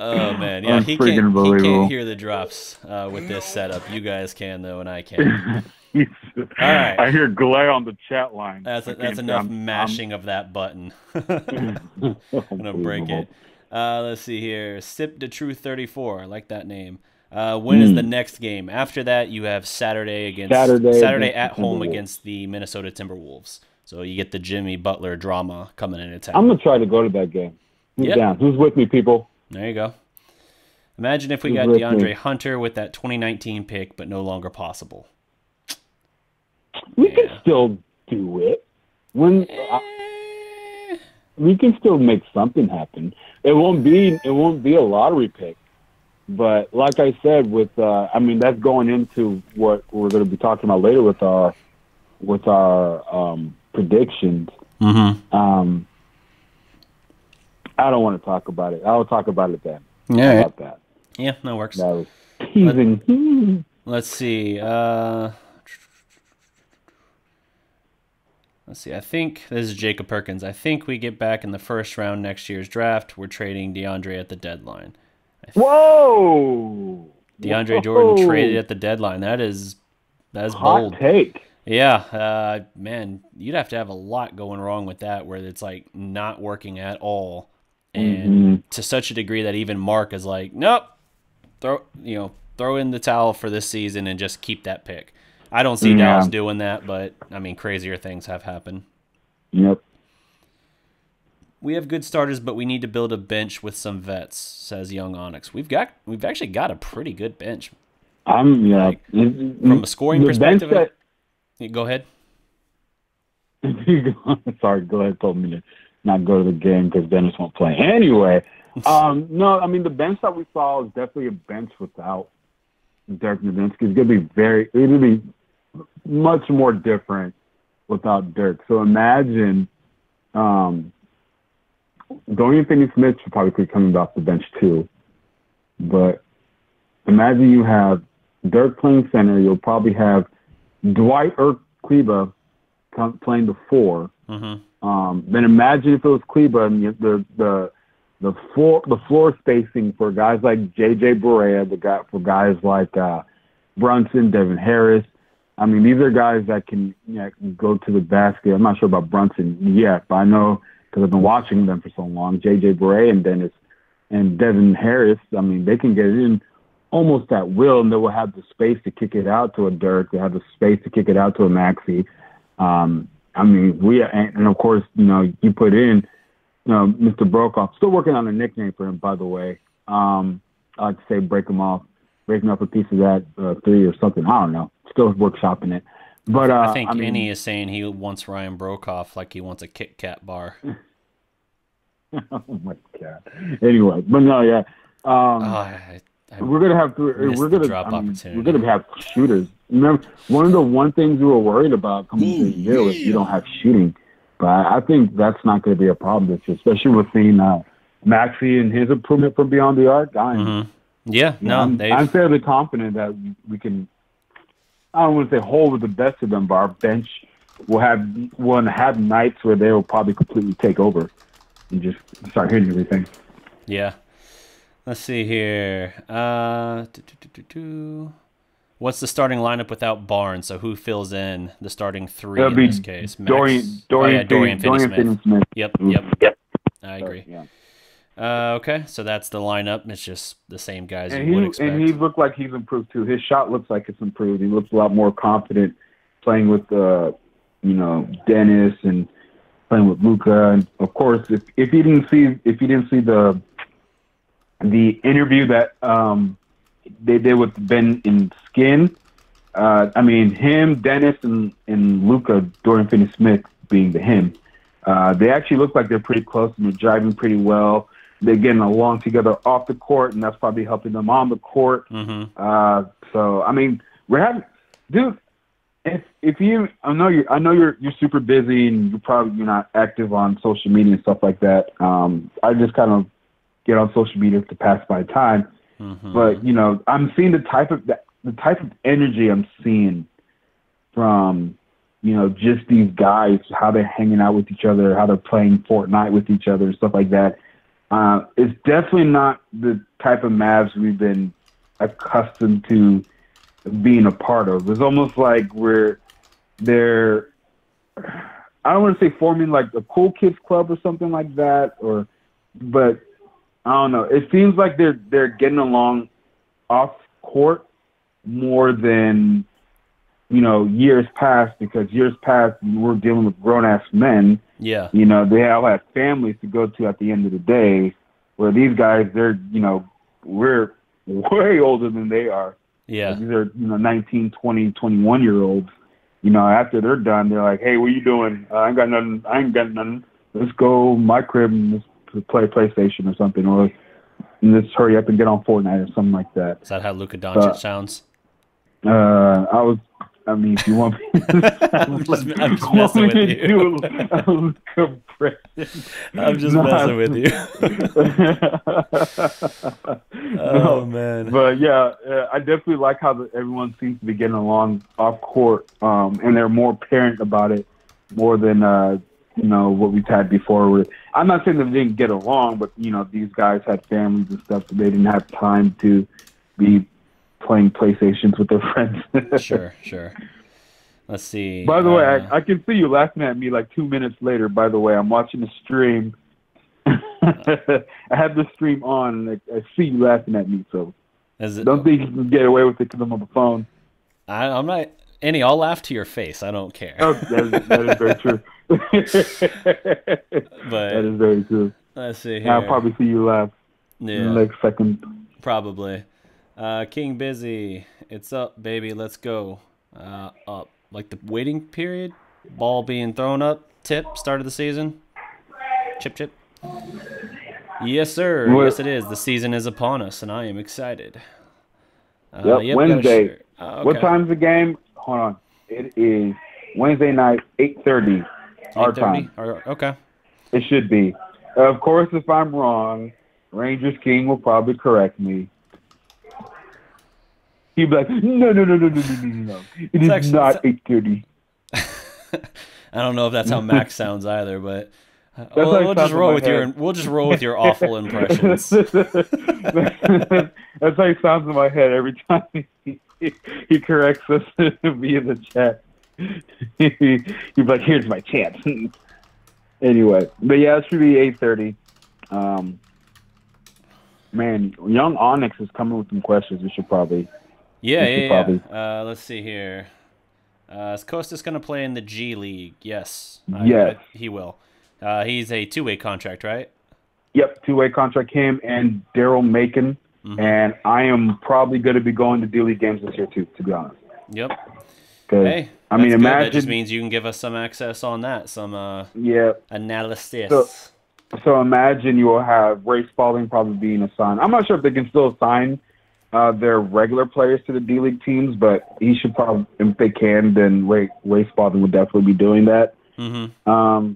Oh man, yeah, he can't hear the drops with this setup. You guys can though, and I can. All right.
I hear glare on the chat line.
That's enough mashing of that button. I'm gonna break it. Let's see here. Sip the True 34. I like that name. When is the next game? After that, you have Saturday at home against the Minnesota Timberwolves. So you get the Jimmy Butler drama coming into town.
I'm gonna try to go to that game. Who's down? Who's with me, people?
There you go. Imagine if we got DeAndre Hunter with that 2019 pick, but no longer possible.
We can still do it. We can still make something happen. It won't be a lottery pick, but like I said, that's going into what we're going to be talking about later with our predictions.
Mm-hmm.
I don't want to talk about it. I'll talk about it then.
Yeah.
About that.
Yeah, that works.
That was teasing.
Let's see. I think this is Jacob Perkins. I think we get back in the first round next year's draft. We're trading DeAndre at the deadline.
Whoa!
DeAndre Jordan traded at the deadline. That is bold.
Hot take.
Yeah, man, you'd have to have a lot going wrong with that, where it's like not working at all, and to such a degree that even Mark is like, nope, throw in the towel for this season and just keep that pick. I don't see Dallas doing that, but I mean, crazier things have happened.
Yep.
We have good starters, but we need to build a bench with some vets, says Young Onyx. We've actually got a pretty good bench. From a scoring perspective. Go ahead.
Sorry, go ahead. Told me to not go to the game because Dennis won't play. Anyway, no, I mean, the bench that we saw is definitely a bench without Dirk Nowitzki. It's going to be much more different without Dirk. So imagine Dorian Finney-Smith should probably be coming off the bench too. But imagine you have Dirk playing center. You'll probably have Dwight or Kleba playing the 4.
Mm-hmm.
Then imagine if it was Kleba and the floor spacing for guys like J.J. Barea, for guys like Brunson, Devin Harris. I mean, these are guys that can go to the basket. I'm not sure about Brunson yet, but I know because I've been watching them for so long. J.J. Barea and Devin Harris, I mean, they can get it in almost at will, and they will have the space to kick it out to a Dirk. They have the space to kick it out to a Maxey. I mean, and of course, you put in, Mr. Brokoff, still working on a nickname for him, by the way. I like to say breaking up a piece of that 3 or something. I don't know. Still workshopping it. But
I think Enyi is saying he wants Ryan Brokoff like he wants a Kit Kat bar.
Oh my God. Anyway, but no, yeah. We're gonna have shooters. Remember, one of things we were worried about coming to the year was you don't have shooting, but I think that's not going to be a problem this year, especially with seeing Maxey and his improvement from beyond the arc. I'm fairly confident that we can. I don't want to say hold with the best of them, but our bench will have nights where they will probably completely take over and just start hitting everything.
Yeah. Let's see here. What's the starting lineup without Barnes? So who fills in the starting 3 in this case?
Dorian
Finney-Smith. Yep. I agree.
Yeah.
Okay, so that's the lineup. It's just the same guys you would expect.
And he looked like he's improved too. His shot looks like it's improved. He looks a lot more confident playing with Dennis and playing with Luka. And of course, if you didn't see the interview that they did with Ben in Skin, I mean, him, Dennis, and Luka, Dorian Finney-Smith being him, they actually look like they're pretty close and they're driving pretty well. They're getting along together off the court, and that's probably helping them on the court.
Mm-hmm.
So, I mean, we're having, dude. If you, I know you're super busy and you're not active on social media and stuff like that. I just kind of get on social media to pass by time.
Mm-hmm.
But I'm seeing the type of energy I'm seeing from just these guys, how they're hanging out with each other, how they're playing Fortnite with each other, stuff like that. It's definitely not the type of Mavs we've been accustomed to being a part of. It's almost like they're I don't want to say forming like a cool kids club or something like that, but I don't know. It seems like they're getting along off court more than years past, because years past we're dealing with grown ass men.
Yeah.
They all have families to go to at the end of the day, where these guys, we're way older than they are.
Yeah.
These are 19, 20, 21-year-olds. After they're done, they're like, "Hey, what you doing? I ain't got nothing. Let's go my crib and let's play PlayStation or something, or let's hurry up and get on Fortnite or something like that."
Is that how Luka Doncic sounds?
If you want me
I'm just messing with you. I'm just messing with you. Oh, man.
But yeah, I definitely like how everyone seems to be getting along off court, and they're more parent about it, more than what we've had before. I'm not saying that they didn't get along, but these guys had families and stuff, so they didn't have time to be playing PlayStations with their friends.
Sure. Let's see.
By the way, I can see you laughing at me like 2 minutes later. By the way, I'm watching the stream. I have the stream on, and I see you laughing at me. So don't think you can get away with it because I'm on the phone.
I'm not. Enyi, I'll laugh to your face. I don't care.
Oh, that is very true.
But
that is very true.
Let's see here.
I'll probably see you laugh in the next second.
Probably. King Busy, it's up, baby. Let's go. Up. Like the waiting period, ball being thrown up, tip, start of the season. Chip. Yes, sir. Yes, it is. The season is upon us, and I am excited.
Yep, Wednesday. Okay. What time's the game? Hold on. It is Wednesday night, 8:30 our time.
Okay.
It should be. Of course, if I'm wrong, Rangers King will probably correct me. He'd be like, no. It is not 8:30.
I don't know if that's how Max sounds either, but we'll just roll with your awful impressions.
That's how he sounds in my head every time he corrects us via the chat. He'd be like, "Here's my chance." Anyway, but yeah, it should be 8:30. Man, young Onyx is coming with some questions. We should probably.
Yeah. Let's see here. Is Kostas going to play in the G League? Yes.
Yes.
He will. He's a two-way contract, right?
Yep, two-way contract, him and Daryl Macon. Mm-hmm. And I am probably going to be going to D-League games this year, too, to be honest.
Yep.
Hey,
imagine that just means you can give us some access on that, some analysis.
So imagine you will have Ray Spalding probably being assigned. I'm not sure if they can still assign their regular players to the D-League teams, but he should probably, if they can, then Ray Spalding would definitely be doing that.
Mm-hmm.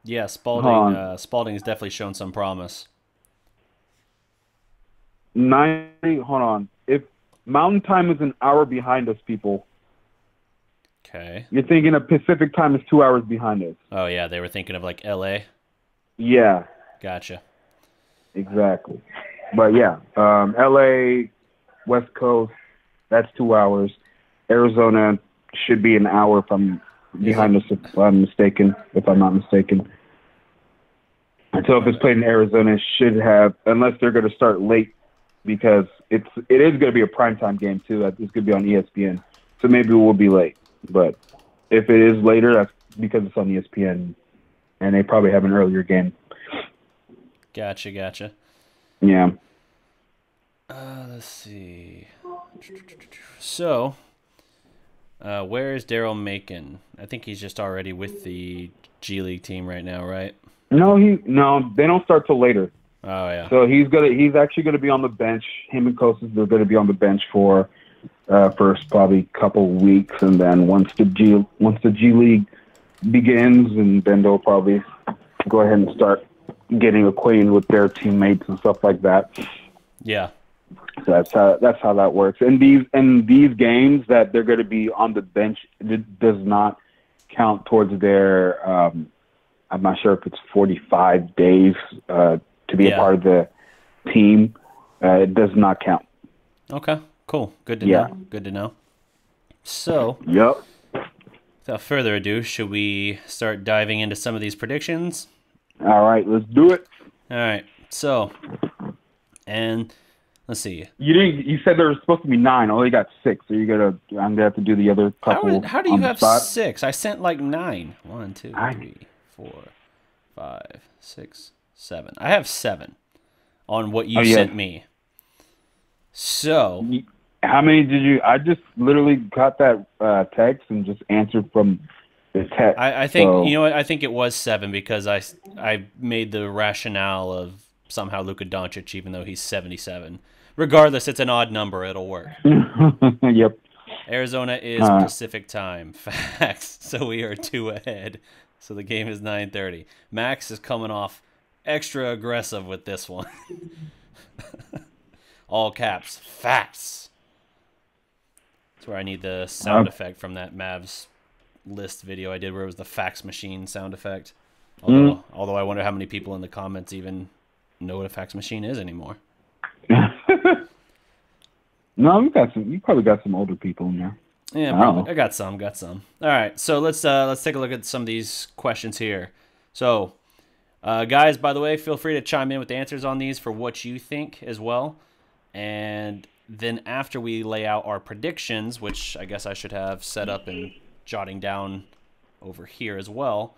Yeah, Spalding has definitely shown some promise.
Hold on. If Mountain Time is an hour behind us, people.
Okay.
You're thinking of Pacific Time is 2 hours behind us.
Oh, yeah, they were thinking of like L.A.?
Yeah.
Gotcha.
Exactly. But yeah, LA, West Coast, that's 2 hours. Arizona should be an hour if I'm behind us, if I'm not mistaken. And so if it's played in Arizona, it should have, unless they're going to start late, because it is going to be a primetime game too. It's going to be on ESPN. So maybe we'll be late. But if it is later, that's because it's on ESPN, and they probably have an earlier game.
Gotcha.
Yeah.
Let's see. So, where is Daryl Macon? I think he's just already with the G League team right now, right?
No, they don't start till later.
Oh yeah.
So he's actually gonna be on the bench. Him and Kostas, they're gonna be on the bench for first probably couple weeks, and then once the G League begins, and then they'll probably go ahead and start getting acquainted with their teammates and stuff like that.
Yeah.
So that's how that works. And these games that they're going to be on the bench, it does not count towards their. I'm not sure if it's 45 days to be a part of the team. It does not count.
Okay, cool. Good to know. Good to know. So, without further ado, should we start diving into some of these predictions?
All right, let's do it.
All right. So, and let's see.
You said there were supposed to be 9. I only got 6. So I'm gonna have to do the other couple.
How do you have 6? I sent like 9. 1, 2, 3, 4, 5, 6, 7. I have 7 on what you sent me. So,
how many did you? I just literally got that text and just answered from the text.
I think you know what? I think it was 7 because I made the rationale of somehow Luka Doncic, even though he's 77. Regardless, it's an odd number. It'll work.
Yep.
Arizona is Pacific time. Facts. So we are 2 ahead. So the game is 9:30. Max is coming off extra aggressive with this one. All caps. Facts. That's where I need the sound effect from that Mavs list video I did where it was the fax machine sound effect. Although I wonder how many people in the comments even know what a fax machine is anymore.
No, you probably got some older people in there.
Yeah, probably. I got some. All right, so let's take a look at some of these questions here. So, guys, by the way, feel free to chime in with the answers on these for what you think as well. And then after we lay out our predictions, which I guess I should have set up and jotting down over here as well.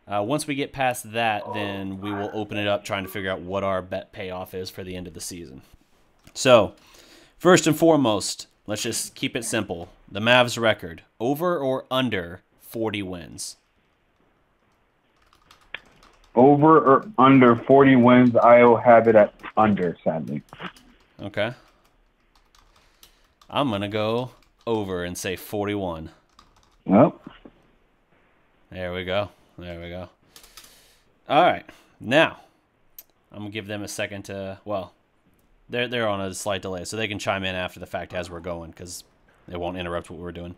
Once we get past that, then we will open it up trying to figure out what our bet payoff is for the end of the season. So, first and foremost, let's just keep it simple. The Mavs record, over or under 40 wins?
Over or under 40 wins, I'll have it at under, sadly.
Okay. I'm going to go over and say 41.
Well.
There we go. All right. Now, I'm going to give them a second to, well, they're on a slight delay, so they can chime in after the fact as we're going because it won't interrupt what we're doing.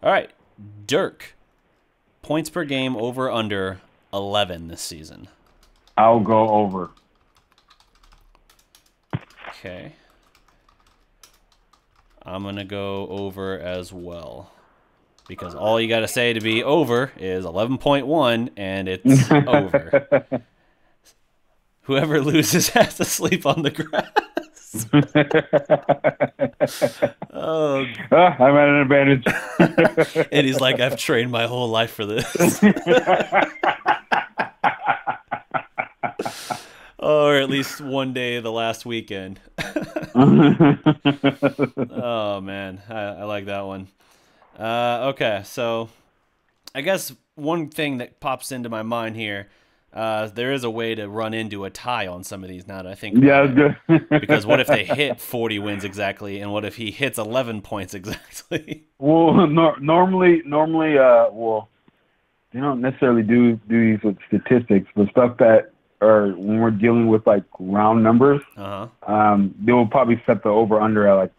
All right. Dirk, points per game over under 11 this season.
I'll go over.
Okay. I'm going to go over as well. Because all you got to say to be over is 11.1, and it's over. Whoever loses has to sleep on the grass. Oh,
I'm at an advantage.
And he's like, I've trained my whole life for this. Or at least one day the last weekend. Oh, man. I like that one. Okay, so I guess one thing that pops into my mind here, there is a way to run into a tie on some of these now that I think about it. Because what if they hit 40 wins exactly, and what if he hits 11 points exactly?
Well, normally, well, they don't necessarily do these with statistics, but stuff that are when we're dealing with like round numbers, they will probably set the over under at like,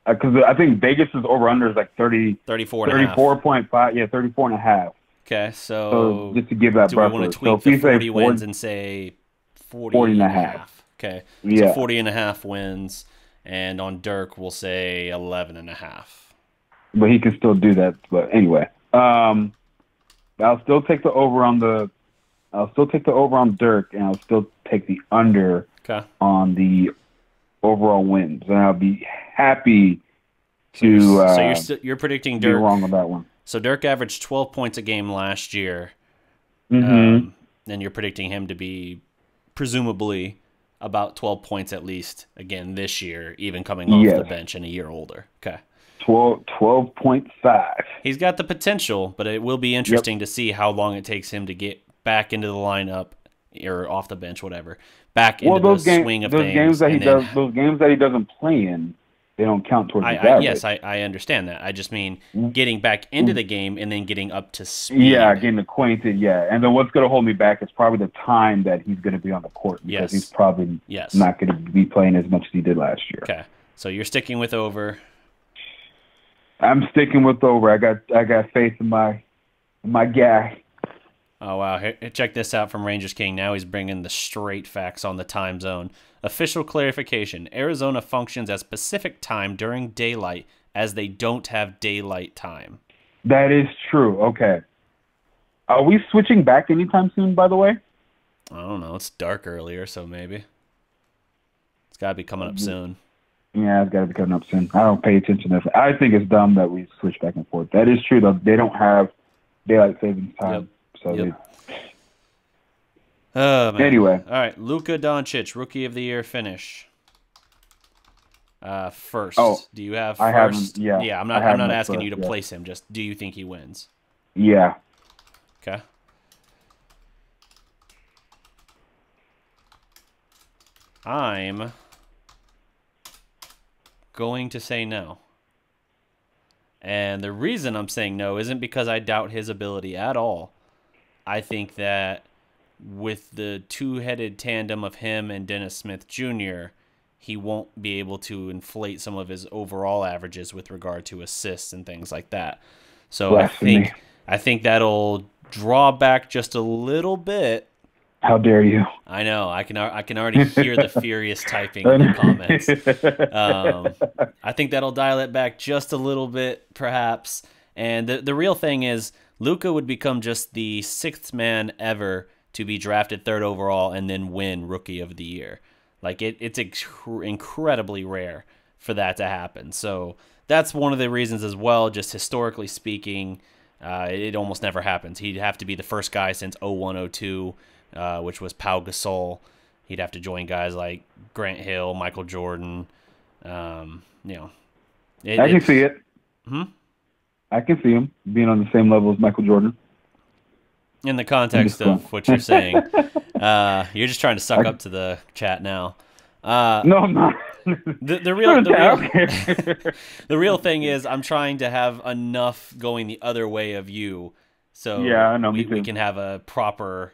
because I think Vegas's over under is like 34.5, 34 and a half.
Okay, so
just to give that buffer.
Do we want to tweak the 40 wins and say 40 and a half? Okay, so 40 and a half wins, and on Dirk we'll say 11 and a half.
But he can still do that. But anyway, I'll still take the over on Dirk, and I'll still take the under on the overall wins, and I'll be happy to.
So you're predicting Dirk.
Be wrong on that one.
So Dirk averaged 12 points a game last year,
Mm-hmm.
And you're predicting him to be presumably about 12 points at least again this year, even coming off the bench and a year older. Okay.
12.5.
He's got the potential, but it will be interesting to see how long it takes him to get back into the lineup or off the bench, whatever, back into the swing of things.
Those games that he doesn't play in, they don't count towards his average.
Yes, I understand that. I just mean getting back into the game and then getting up to speed.
Yeah, getting acquainted, yeah. And then what's going to hold me back is probably the time that he's going to be on the court, because he's probably not going to be playing as much as he did last year.
Okay, so you're sticking with over.
I'm sticking with over. I got faith in my guy.
Oh, wow. Here, check this out from Rangers King. Now he's bringing the straight facts on the time zone. Official clarification. Arizona functions as Pacific time during daylight, as they don't have daylight time.
That is true. Okay. Are we switching back anytime soon, by the way?
I don't know. It's dark earlier, so maybe. It's got to be coming up soon.
Yeah, it's got to be coming up soon. I don't pay attention to that. I think it's dumb that we switch back and forth. That is true, though. They don't have daylight savings time.
Yep.
So
anyway. All right. Luka Doncic, Rookie of the Year finish. First.
Oh,
do you have first?
I haven't. Yeah.
Yeah, I'm not asking you to place him. Just do you think he wins?
Yeah.
Okay. I'm going to say no. And the reason I'm saying no isn't because I doubt his ability at all. I think that with the two-headed tandem of him and Dennis Smith Jr., he won't be able to inflate some of his overall averages with regard to assists and things like that. So I think that'll draw back just a little bit.
How dare you?
I know. I can already hear the furious typing in the comments. I think that'll dial it back just a little bit, perhaps. And the real thing is, Luka would become just the sixth man ever to be drafted third overall and then win Rookie of the Year. Like, it's incredibly rare for that to happen. So that's one of the reasons as well, just historically speaking, it almost never happens. He'd have to be the first guy since 01-02, which was Pau Gasol. He'd have to join guys like Grant Hill, Michael Jordan. I
can see it. I can see him being on the same level as Michael Jordan.
In the context of what you're saying, you're just trying to suck up to the chat now.
No, I'm not.
The real thing is, I'm trying to have enough going the other way of you, so
yeah, I know,
we can have a proper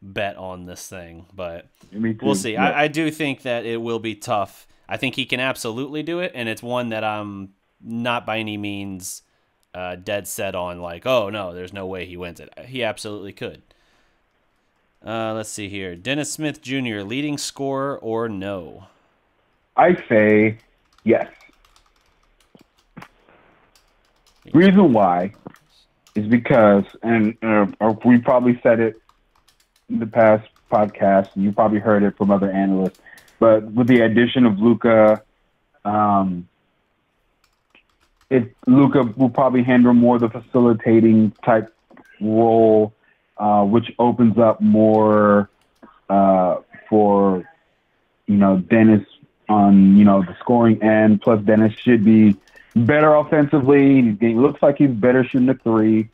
bet on this thing. But
Me too.
we'll see.
Yeah.
I do think that it will be tough. I think he can absolutely do it, and it's one that I'm not by any means dead set on, like, oh no, there's no way he wins it. He absolutely could. Let's see here. Dennis Smith Jr., leading scorer or no?
I say yes. Reason why is because, and we probably said it in the past podcast, and you probably heard it from other analysts, but with the addition of Luka, Luka will probably handle more of the facilitating type role, which opens up more for Dennis on the scoring end. Plus, Dennis should be better offensively. He looks like he's better shooting the three.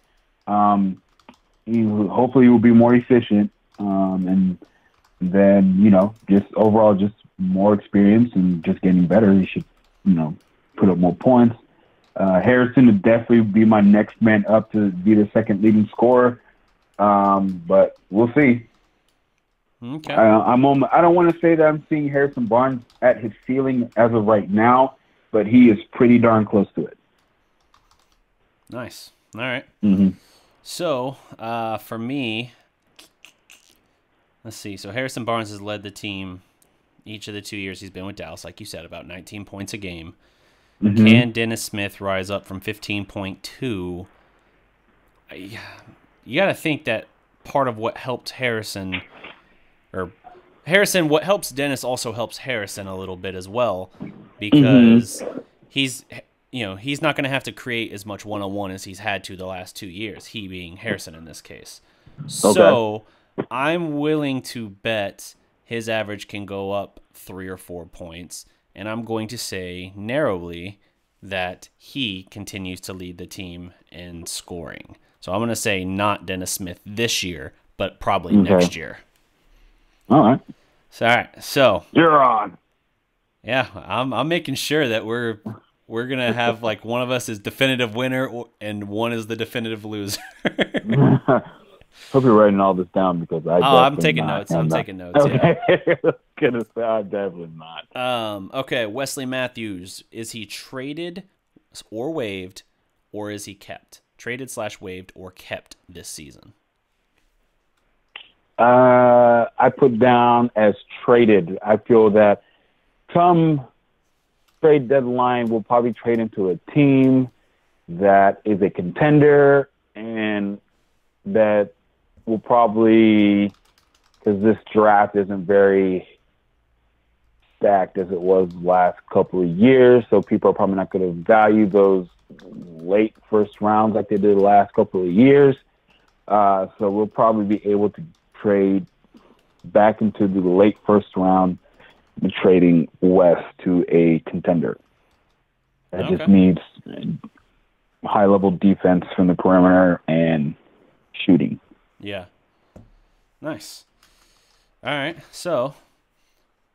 Hopefully, he will be more efficient, and then just overall just more experience and just getting better. He should put up more points. Harrison would definitely be my next man up to be the second leading scorer, but we'll see.
Okay.
I don't want to say that I'm seeing Harrison Barnes at his ceiling as of right now, but he is pretty darn close to it.
Nice. All right.
Mm-hmm.
So, for me, let's see. So Harrison Barnes has led the team each of the 2 years he's been with Dallas, like you said, about 19 points a game.
Mm-hmm.
Can Dennis Smith rise up from 15.2? You got to think that part of what helped what helps Dennis also helps Harrison a little bit as well, because he's not going to have to create as much one-on-one as he's had to the last 2 years, he being Harrison in this case. So I'm willing to bet his average can go up 3 or 4 points, and I'm going to say narrowly that he continues to lead the team in scoring. So I'm going to say not Dennis Smith this year, but probably next year.
All right.
So, all right. So
you're on.
Yeah, I'm making sure that we're gonna have like one of us is definitive winner and one is the definitive loser.
Hope you're writing all this down because
I'm taking notes. I'm taking notes.
Okay.
Yeah.
Gonna say I'm definitely not.
Okay, Wesley Matthews, is he traded or waived, or is he kept? Traded / waived or kept this season?
I put down as traded. I feel that come trade deadline, we'll probably trade into a team that is a contender, and that will probably, because this draft isn't very stacked as it was last couple of years, so people are probably not going to value those late first rounds like they did the last couple of years. So we'll probably be able to trade back into the late first round, trading West to a contender that just needs high-level defense from the perimeter and shooting.
Yeah. Nice. All right, so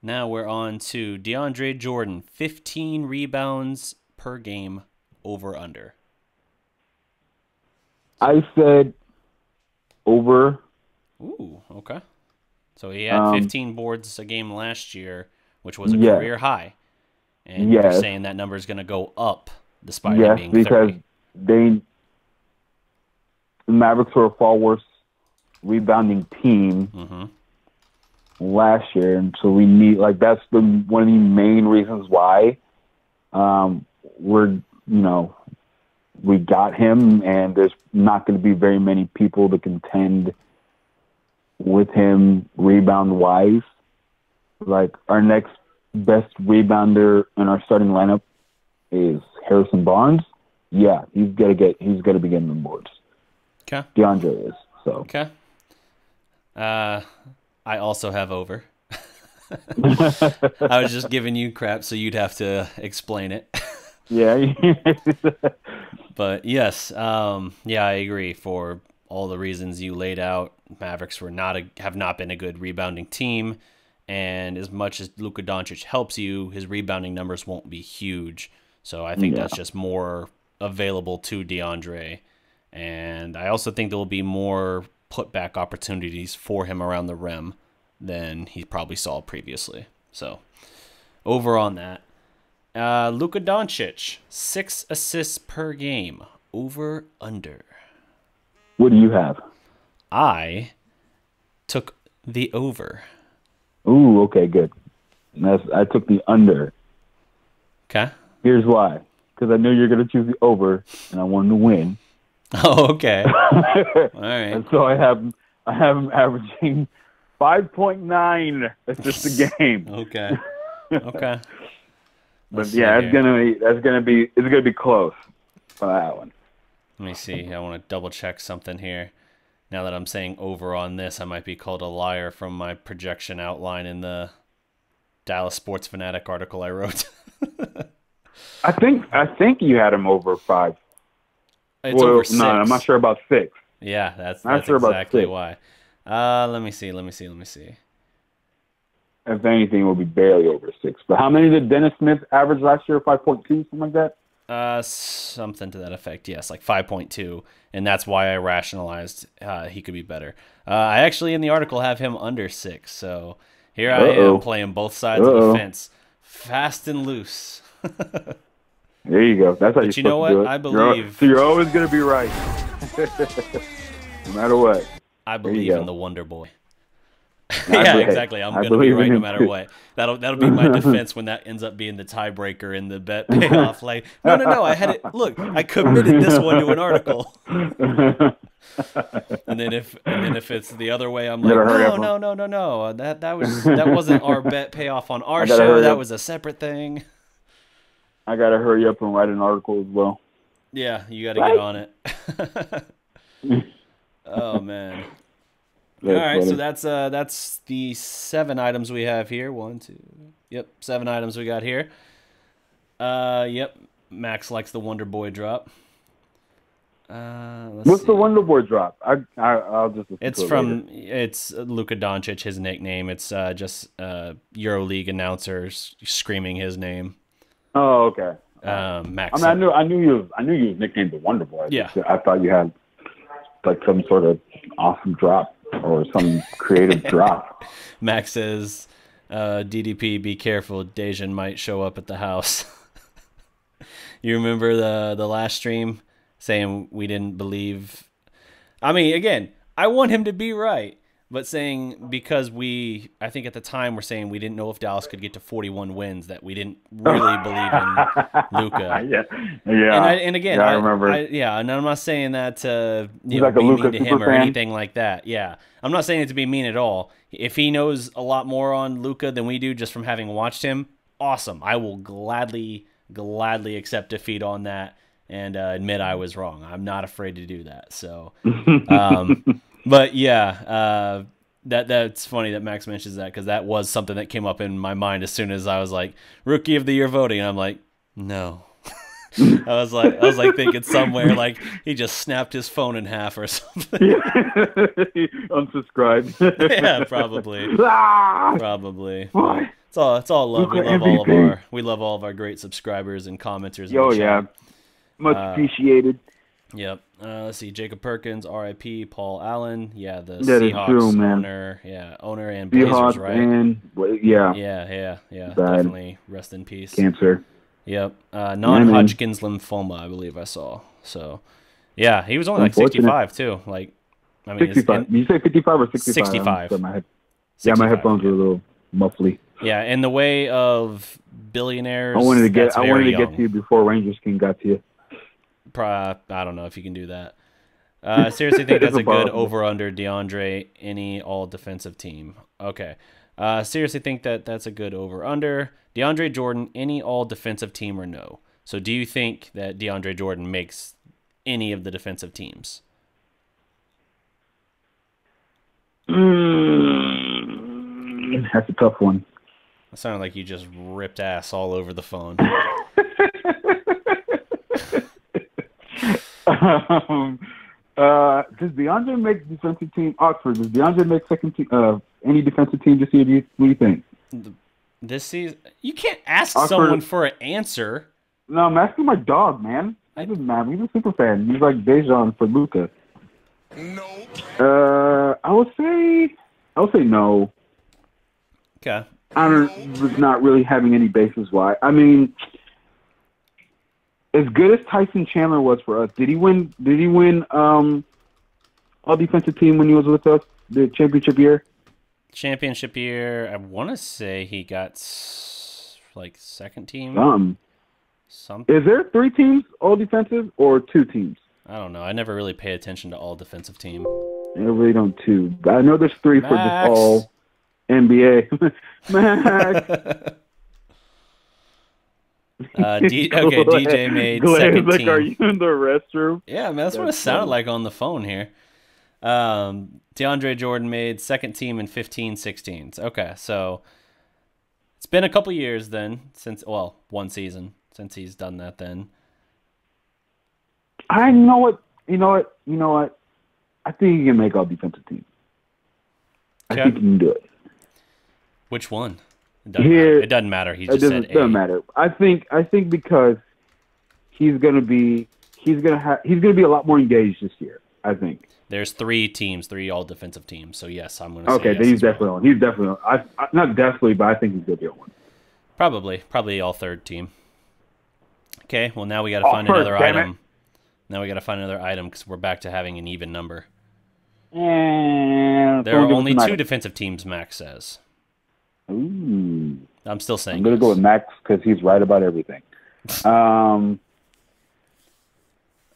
now we're on to DeAndre Jordan, 15 rebounds per game, over under.
I said over.
Ooh, okay. So he had 15 boards a game last year, which was a career high. And you're saying that number is going to go up despite it being 30.
Because the Mavericks were a far worse rebounding team last year, and so we need that's one of the main reasons why we got him, and there's not going to be very many people to contend with him rebound wise. Like our next best rebounder in our starting lineup is Harrison Barnes. Yeah, he's got to be getting the boards.
Okay.
DeAndre is. So.
Okay. I also have over. I was just giving you crap, so you'd have to explain it.
Yeah.
But yes, I agree. For all the reasons you laid out, Mavericks have not been a good rebounding team, and as much as Luka Doncic helps you, his rebounding numbers won't be huge. So I think that's just more available to DeAndre, and I also think there will be more putback opportunities for him around the rim than he probably saw previously. So over on that. Luka Doncic, 6 assists per game, over under.
What do you have?
I took the over.
Ooh, okay, good. I took the under.
Okay.
Here's why. Because I knew you're going to choose the over, and I wanted to win.
Oh, okay. All right.
And so I have him averaging 5.9 assists a game.
Okay. Okay.
But it's gonna be close for that one.
Let me see. I want to double check something here. Now that I'm saying over on this, I might be called a liar from my projection outline in the Dallas Sports Fanatic article I wrote.
I think you had him over 5.
It's over 6.
No, I'm not sure about 6.
Yeah, that's
sure
exactly
why.
Let me see.
If anything, it will be barely over 6. But how many did Dennis Smith average last year? 5.2, something like that?
Something to that effect, yes, like 5.2. And that's why I rationalized he could be better. I actually, in the article, have him under 6. So here I am playing both sides of the fence. Fast and loose.
There you go. That's how you know what?
I believe.
So you're always going to be right. No matter what.
I believe in the Wonder Boy. Yeah, exactly. I'm going to be right no matter what. That'll be my defense when that ends up being the tiebreaker in the bet payoff. Like, no. I had it. Look, I committed this one to an article. and then if it's the other way, I'm like, no. That wasn't our bet payoff on our show. That was a separate thing.
I gotta hurry up and write an article as well.
Yeah, you got to get on it. Oh man. All right, so that's the 7 items we have here. 1, 2. Yep, 7 items we got here. Yep. Max likes the Wonder Boy drop.
What's the Wonder Boy drop? I'll just.
It's from it's Luka Doncic, his nickname. It's just EuroLeague announcers screaming his name.
Oh, okay.
Max.
I mean, I knew you was nicknamed the Wonder Boy.
Yeah.
I thought you had like some sort of awesome drop or some creative drop.
Max says, "DDP, be careful. Dejan might show up at the house." You remember the last stream saying we didn't believe? I mean, again, I want him to be right, but saying because I think at the time we're saying we didn't know if Dallas could get to 41 wins, that we didn't really believe in Luka.
Yeah.
And again,
I remember.
And I'm not saying that to be
like a
mean
Luka
to him or
fan?
anything like that. Yeah, I'm not saying it to be mean at all. If he knows a lot more on Luka than we do, just from having watched him, awesome. I will gladly accept defeat on that and admit I was wrong. I'm not afraid to do that. So, but yeah, that's funny that Max mentions that, because that was something that came up in my mind as soon as I was like Rookie of the Year voting. And I'm like, no. I was like thinking somewhere like he just snapped his phone in half or something.
Unsubscribed.
Yeah, probably. Probably.
Why?
It's all love.
Luka
We love all of our great subscribers and commenters.
Yo, yeah. Much appreciated.
Yep. Let's see. Jacob Perkins, R.I.P. Paul Allen. Yeah, the
That is
Seahawks
true, man.
owner. Yeah, owner and Blazers,
Seahawks
right?
and yeah.
Yeah.
Bad.
Definitely. Rest in peace.
Cancer.
Yep. Non-Hodgkin's lymphoma, I believe I saw. So, yeah, he was only like 65 too. Like, I mean,
65. Did you say 55 or 65?
65.
Yeah, my headphones were a little muffly.
Yeah, in the way of billionaires,
I wanted to get to you before Rangers King got to you.
I don't know if you can do that. Seriously think that's a good over-under DeAndre, any all-defensive team. Okay. Seriously think that's a good over-under. DeAndre Jordan, any all-defensive team or no? So do you think that DeAndre Jordan makes any of the defensive teams?
That's a tough one.
It sounded like you just ripped ass all over the phone.
Does DeAndre make defensive team? Oxford, does DeAndre make second team? Any defensive team this year? What do you think?
This season, you can't ask
Oxford,
someone for an answer.
No, I'm asking my dog, man. He's a super fan. He's like Dejan for Luka. No. I would say no.
Okay.
Was not really having any basis why. I mean, as good as Tyson Chandler was for us, did he win all defensive team when he was with us the championship year?
Championship year, I want to say he got like second team. Something.
Is there 3 teams all defensive or 2 teams?
I don't know. I never really pay attention to all defensive team.
I really don't too. But I know there's 3 for just all NBA. Max.
DJ made second team.
Are you in the restroom?
Yeah, man, that's what it sounded like on the phone here. DeAndre Jordan made second team in 15-16. Okay, so it's been a couple years then since, well, one season since he's done that then.
I know what. You know what? I think he can make all defensive teams.
Okay.
I think he can do it.
Which one? It doesn't matter. He just said
it doesn't matter. I think because he's gonna be a lot more engaged this year. I think
there's 3 teams, 3 all defensive teams. So yes, I'm gonna say
okay.
Yes
then he's definitely on. He's definitely on. Not definitely, but I think he's gonna be on one.
Probably all third team. Okay. Well, now we got to find another item. Now we got to find another item because we're back to having an even number.
And
there are only 2 defensive teams, Max says.
Ooh.
I'm still saying
I'm going to go with Max because he's right about everything.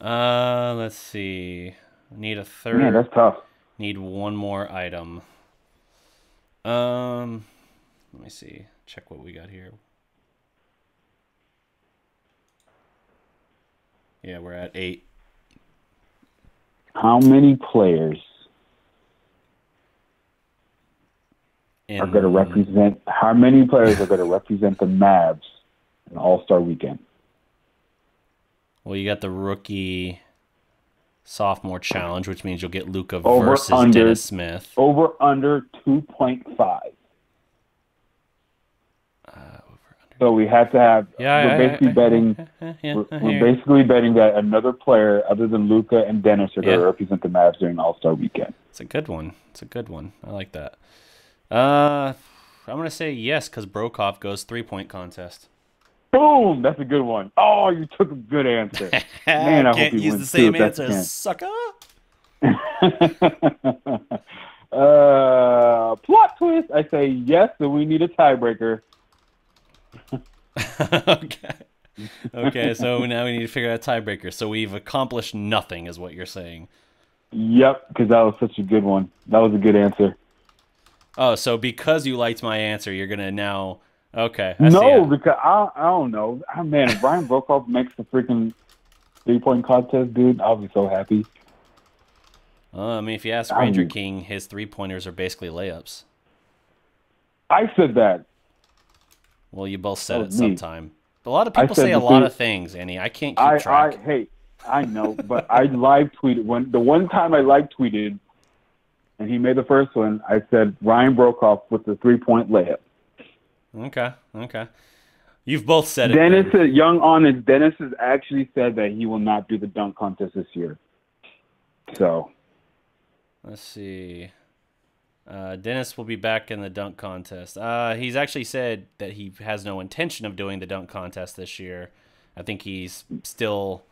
Let's see. Need a third.
Man, that's tough.
Need one more item. Let me see. Check what we got here. Yeah, we're at 8.
How many players are going to represent? How many players are going to represent the Mavs in All-Star Weekend?
Well, you got the rookie. sophomore challenge, which means you'll get Luka
Over
versus
under
Dennis Smith.
Over under 2.5. So we have to have. We're basically betting. We're basically betting that another player other than Luka and Dennis are going to represent the Mavs during All-Star Weekend.
It's a good one. It's a good one. I like that. I'm going to say yes because Brokoff goes 3-point contest.
Boom! That's a good one. Oh, you took a good answer. Man, I
can't
hope you
use
win
the same
too,
answer, sucker.
Plot twist. I say yes, so we need a tiebreaker.
Okay, so now we need to figure out a tiebreaker. So we've accomplished nothing, is what you're saying.
Yep, because that was such a good one. That was a good answer.
Oh, so because you liked my answer, you're going to now... Okay.
No, because I don't know. Man, if Brian Brokoff makes the freaking 3-point contest, dude, I'll be so happy.
I mean, if you ask Ranger King, his 3-pointers are basically layups.
I said that.
Well, you both said it sometime. But a lot of people say a lot of things, Annie. I can't keep track.
Hey, I know, but I live tweeted the one time I live tweeted, and he made the first one. I said Ryan Brokoff with the 3-point layup.
Okay. You've both said it.
Dennis has actually said that he will not do the dunk contest this year. So,
let's see. Dennis will be back in the dunk contest. He's actually said that he has no intention of doing the dunk contest this year. I think he's still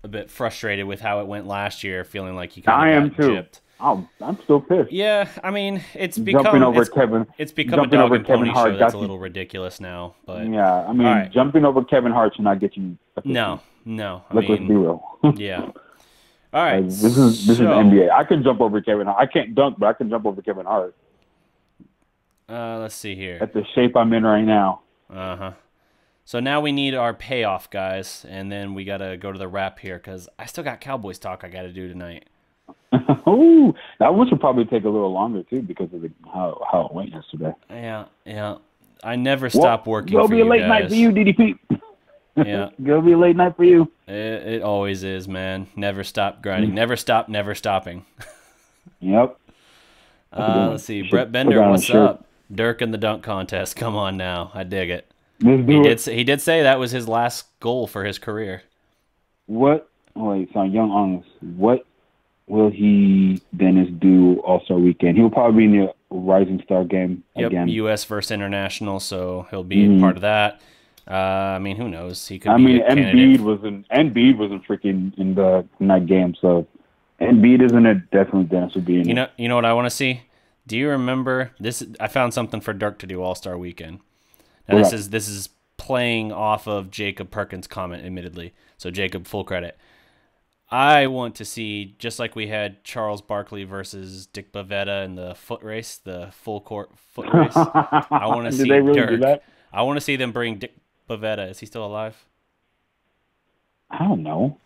a bit frustrated with how it went last year, feeling like he kind of got gypped.
I'm still pissed.
Yeah, I mean, it's become
jumping over
it's become a dog
over
and pony show that's a little ridiculous now. But
yeah, I mean, jumping over Kevin Hart should not get you.
No.
Let's be real.
Yeah. All right.
This is NBA. I can jump over Kevin Hart. I can't dunk, but I can jump over Kevin Hart.
Let's see here.
At the shape I'm in right now.
So now we need our payoff, guys, and then we got to go to the wrap here because I still got Cowboys talk I got to do tonight.
Ooh, that one should probably take a little longer, too, because of how it went yesterday.
Yeah. I never stop working for you guys.
It'll be a late night for you, DDP.
Yeah.
It'll be a late night for you.
It always is, man. Never stop grinding. Never stopping.
Yep.
Let's see. Brett Bender, what's up? Dirk in the dunk contest. Come on now. I dig it. He did say that was his last goal for his career.
What? Wait, so Young Honest. What will Dennis do All-Star Weekend? He'll probably be in the Rising Star game again.
U.S. versus International, so he'll be part of that. I mean, who knows? He could.
Embiid wasn't freaking in that game, so Embiid isn't it. Definitely Dennis would be in.
You know what I want to see? Do you remember this? I found something for Dirk to do All-Star Weekend. Now this is playing off of Jacob Perkins' comment, admittedly. So Jacob, full credit. I want to see, just like we had Charles Barkley versus Dick Bavetta in the foot race, the full court foot race. I want to see Dirk. I want to see them bring Dick Bavetta. Is he still alive?
I don't know.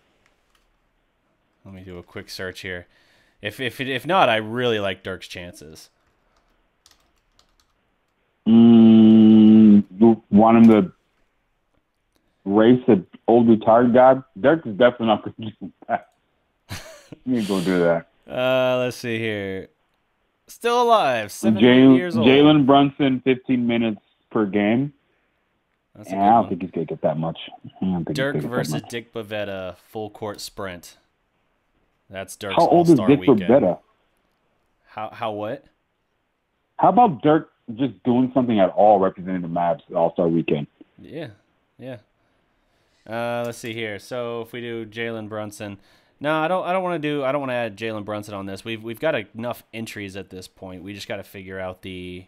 Let me do a quick search here. If not, I really like Dirk's chances.
You want him to race an old retired guy? Dirk is definitely not going to do that. You ain't going to do that.
Let's see here. Still alive, 17 years old.
Jalen Brunson, 15 minutes per game.
I
don't think he's going to get that much.
Dirk versus Dick Bavetta, full court sprint. That's Dirk's
How old is
All-Star
Dick
Weekend.
Bavetta?
How what?
How about Dirk just doing something at all representing the Mavs All-Star Weekend?
Yeah. Let's see here. So if we do Jalen Brunson, no, I don't want to add Jalen Brunson on this. We've got enough entries at this point. We just got to figure out the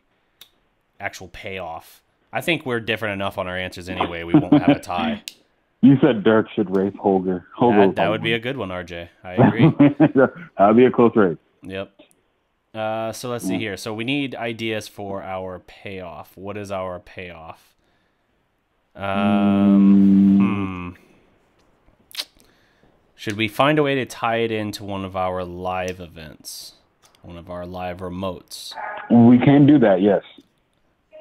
actual payoff. I think we're different enough on our answers anyway. We won't have a tie.
You said Dirk should race Holger.
That would be a good one, RJ. I agree.
That would be a close race.
Yep. So let's see here. So we need ideas for our payoff. What is our payoff? Should we find a way to tie it into one of our live events? One of our live remotes?
We can do that, yes.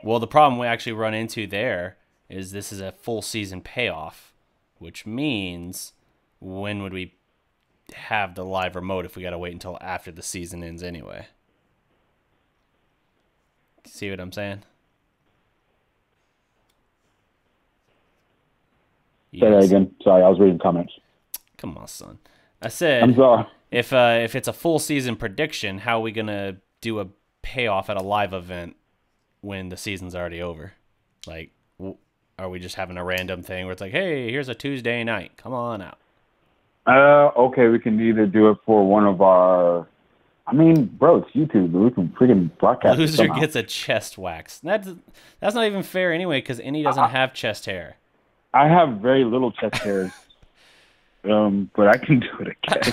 Well, the problem we actually run into there is this is a full season payoff, which means when would we
have the live remote if we got to wait until after the season ends anyway. See what I'm saying?
Say that again. Sorry, I was reading comments.
Come on, son. I said,
I'm sorry.
If it's a full season prediction, how are we gonna do a payoff at a live event when the season's already over? Like, are we just having a random thing where it's like, hey, here's a Tuesday night, come on out?
Okay, we can either do it for one of our. I mean, bro, it's YouTube. We can freaking broadcast.
Loser gets a chest wax. That's not even fair anyway, because Enyi doesn't have chest hair.
I have very little chest hairs, but I can do it again.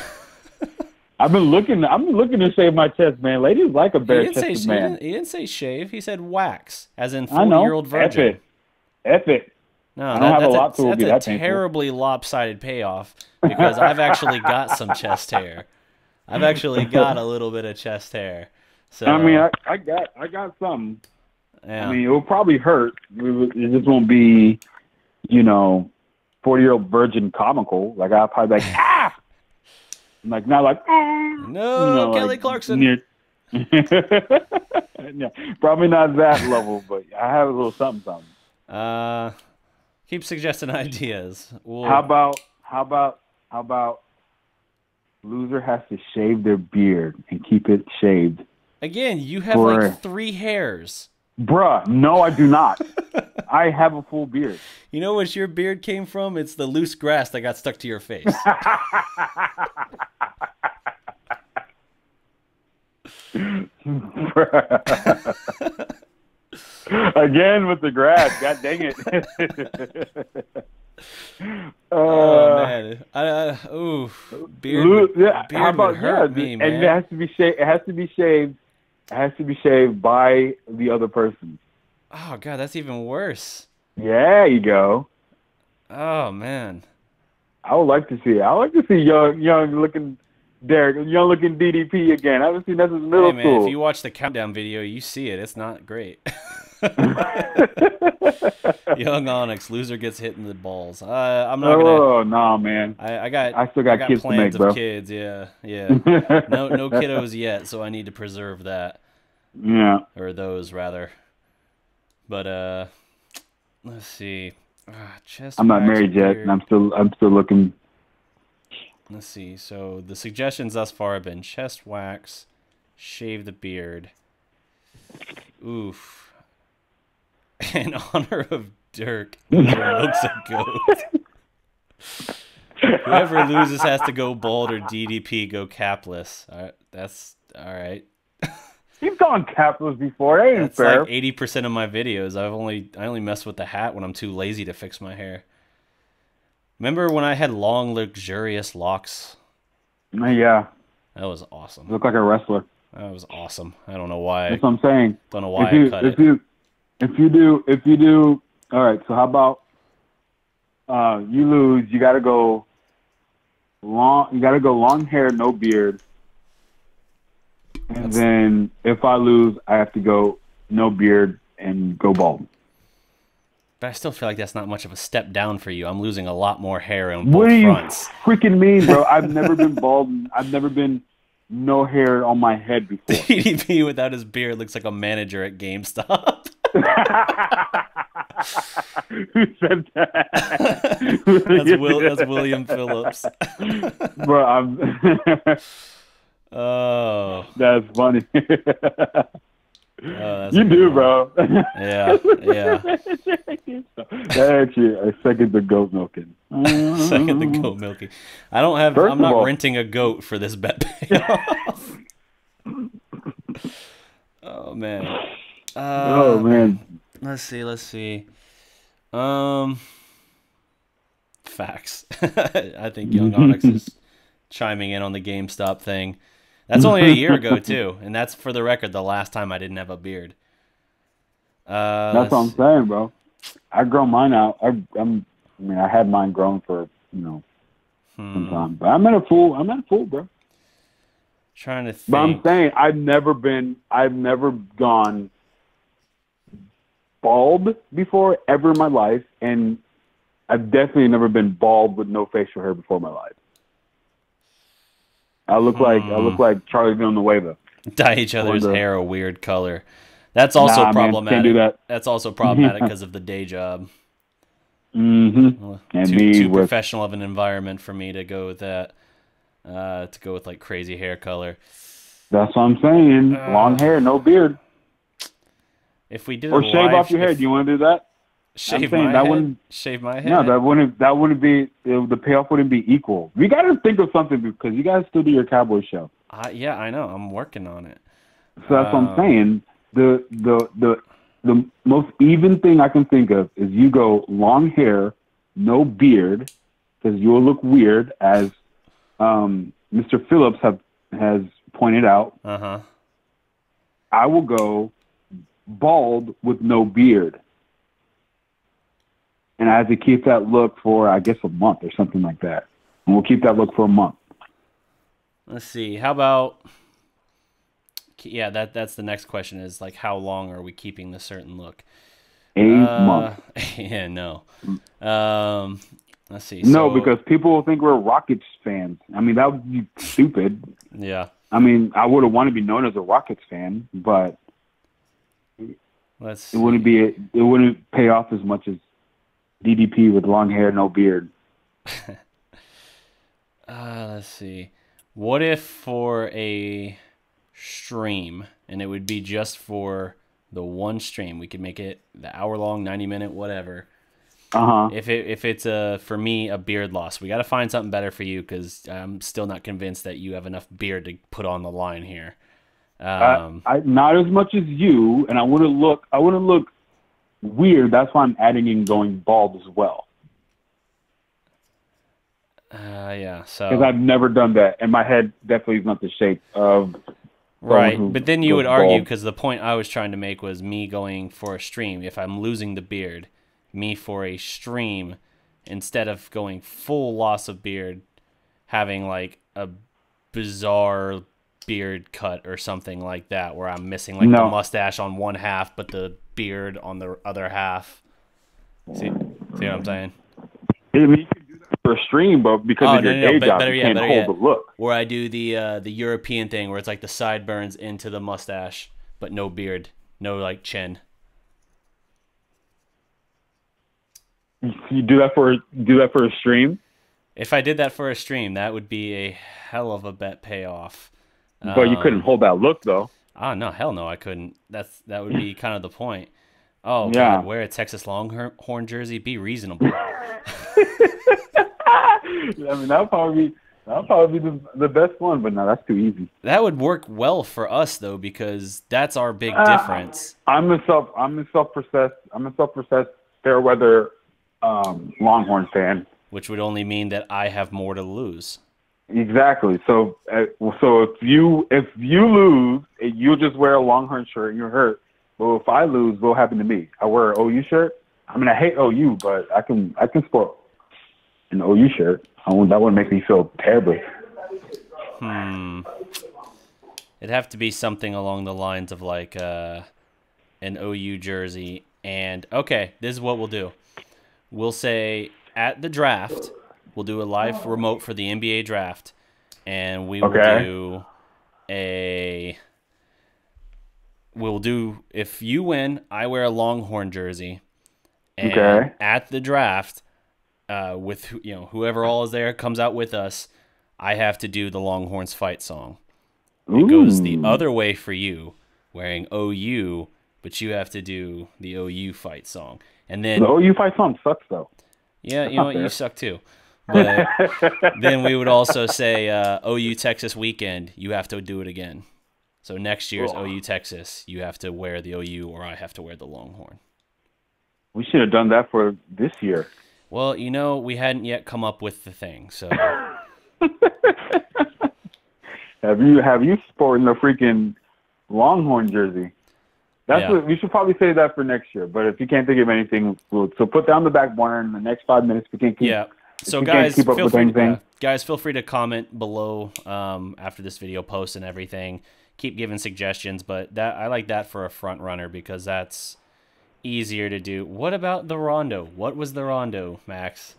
I'm looking to shave my chest, man. Ladies like a bare chested man.
He didn't say shave. He said wax, as in 40-year-old virgin.
F it.
No,
I don't have a lot to be
that's
that
a terribly lopsided payoff because I've actually got some chest hair. I've actually got a little bit of chest hair. So
I mean, I got some.
Yeah.
I mean, it will probably hurt. It just won't be, 40-year-old virgin comical. Like I'll probably be like like not like
no, Kelly
like
Clarkson.
Yeah, probably not that level, but I have a little something.
Keep suggesting ideas.
How about loser has to shave their beard and keep it shaved?
Again, you have like 3 hairs.
Bruh, no, I do not. I have a full beard.
You know what your beard came from? It's the loose grass that got stuck to your face.
Again with the grass. God dang it.
Oh man. Beard would hurt me, man.
And it has to be shaved. It has to be shaved. It has to be shaved by the other person.
Oh god, that's even worse.
Yeah, you go.
Oh man.
I would like to see it. I would like to see young looking Darreck, young looking DDP again. I haven't seen that since middle school.
If you watch the countdown video, you see it. It's not great. Young Onyx, loser gets hit in the balls. I'm not gonna.
Oh no, man.
I
still got kids
plans
to make, bro.
Of kids, yeah. No kiddos yet, so I need to preserve that.
Yeah.
Or those rather. But let's see. Chest.
I'm not married yet, and I'm still looking.
Let's see. So the suggestions thus far have been chest wax, shave the beard. Oof. In honor of Dirk, whoever milks a goat. Whoever loses has to go bald or DDP go capless. All right, that's all right.
You've gone capless before. That ain't fair.
Like 80% of my videos. I only mess with the hat when I'm too lazy to fix my hair. Remember when I had long, luxurious locks?
Yeah.
That was awesome.
You look like a wrestler.
That was awesome. I don't know why.
That's what I'm saying.
Don't know why I cut it.
If you do, all right. So how about you lose? You gotta go long. You gotta go long hair, no beard. And then if I lose, I have to go no beard and go bald.
But I still feel like that's not much of a step down for you. I'm losing a lot more hair on both
What do you
fronts.
freaking mean, bro? I've never been bald. I've never been no hair on my head before.
DDP without his beard looks like a manager at GameStop.
Who said that?
That's William Phillips.
Bro,
Oh,
that's funny.
That's
you do, bro.
Yeah.
Actually, I second the goat milking.
Second the goat milking. I'm not renting a goat for this bet payoff. Oh man.
Oh man.
Let's see. Facts. I think Young Onyx is chiming in on the GameStop thing. That's only a year ago too, and that's for the record the last time I didn't have a beard.
That's what I'm saying, bro. I grow mine out. I had mine grown for some time, but I'm at a full, bro.
Trying to think.
But I'm saying I've never gone bald before ever in my life, and I've definitely never been bald with no facial hair before in my life. I look like Charlie Villanueva.
Dye each other's hair a weird color. That's also problematic.
Man, can't do that.
That's also problematic because of the day job.
Mm-hmm. And
too professional of an environment for me to go with that. To go with like crazy hair color.
That's what I'm saying. Long hair, no beard.
If we did
or shave off your hair, do you want to do that?
Shave my head. Shave my head.
No, that wouldn't be the payoff wouldn't be equal. We got to think of something because you guys still do your Cowboy show.
Yeah, I know. I'm working on it.
So that's what I'm saying. The most even thing I can think of is you go long hair, no beard, because you'll look weird, as Mr. Phillips has pointed out. I will go bald with no beard. And I have to keep that look for, I guess, a month or something like that. And we'll keep that look for a month.
Let's see. How about... Yeah, that's the next question is, like, how long are we keeping the certain look?
A month.
Yeah, no. Let's see.
No, because people will think we're Rockets fans. I mean, that would be stupid.
Yeah.
I mean, I would have wanted to be known as a Rockets fan, but it wouldn't pay off as much as DDP with long hair, no beard.
Let's see. What if for a stream, and it would be just for the one stream, we could make it the hour-long, 90-minute, whatever. If it's for me a beard loss, we got to find something better for you because I'm still not convinced that you have enough beard to put on the line here.
Not as much as you, and I wouldn't look weird. That's why I'm adding in going bald as well.
Yeah. So
because I've never done that, and my head definitely is not the shape of.
Right, but then you would argue, because the point I was trying to make was me going for a stream. If I'm losing the beard, me for a stream, instead of going full loss of beard, having like a bizarre beard cut or something like that, where I'm missing like the mustache on one half, but the beard on the other half. See what I'm saying?
I mean, you can do that for a stream, but because of your day job, you can't hold the look.
Where I do the European thing, where it's like the sideburns into the mustache, but no beard, no like chin.
You do that for a stream?
If I did that for a stream, that would be a hell of a bet payoff.
But you couldn't hold that look, though.
Oh, no, hell no, I couldn't. That would be kind of the point. Oh, yeah. God, wear a Texas Longhorn jersey. Be reasonable.
I mean, that'll probably be the best one, but no, that's too easy.
That would work well for us, though, because that's our big difference.
I'm a self-professed fair weather Longhorn fan,
which would only mean that I have more to lose.
Exactly. So if you lose, you'll just wear a Longhorn shirt and you're hurt. But if I lose, what'll happen to me? I wear an OU shirt. I mean, I hate OU, but I can sport an OU shirt. That wouldn't make me feel terribly.
It'd have to be something along the lines of like an OU jersey. And okay, this is what we'll do. We'll say at the draft, we'll do a live remote for the NBA draft, and we will do if you win, I wear a Longhorn jersey, and at the draft, with whoever all is there comes out with us, I have to do the Longhorns fight song. It goes the other way for you, wearing OU, but you have to do the OU fight song. And then
the OU fight song sucks though.
Yeah, you know what? You suck too. But then we would also say OU Texas weekend, you have to do it again. So next year's OU Texas, you have to wear the OU or I have to wear the Longhorn.
We should have done that for this year.
Well, we hadn't yet come up with the thing, so.
Have you sporting the freaking Longhorn jersey? We should probably say that for next year. But if you can't think of anything, so put down the back burner in the next 5 minutes. We can't keep.
Yeah. So guys, feel free to comment below after this video post and everything. Keep giving suggestions, but I like that for a front runner because that's easier to do. What about the Rondo? What was the Rondo, Max?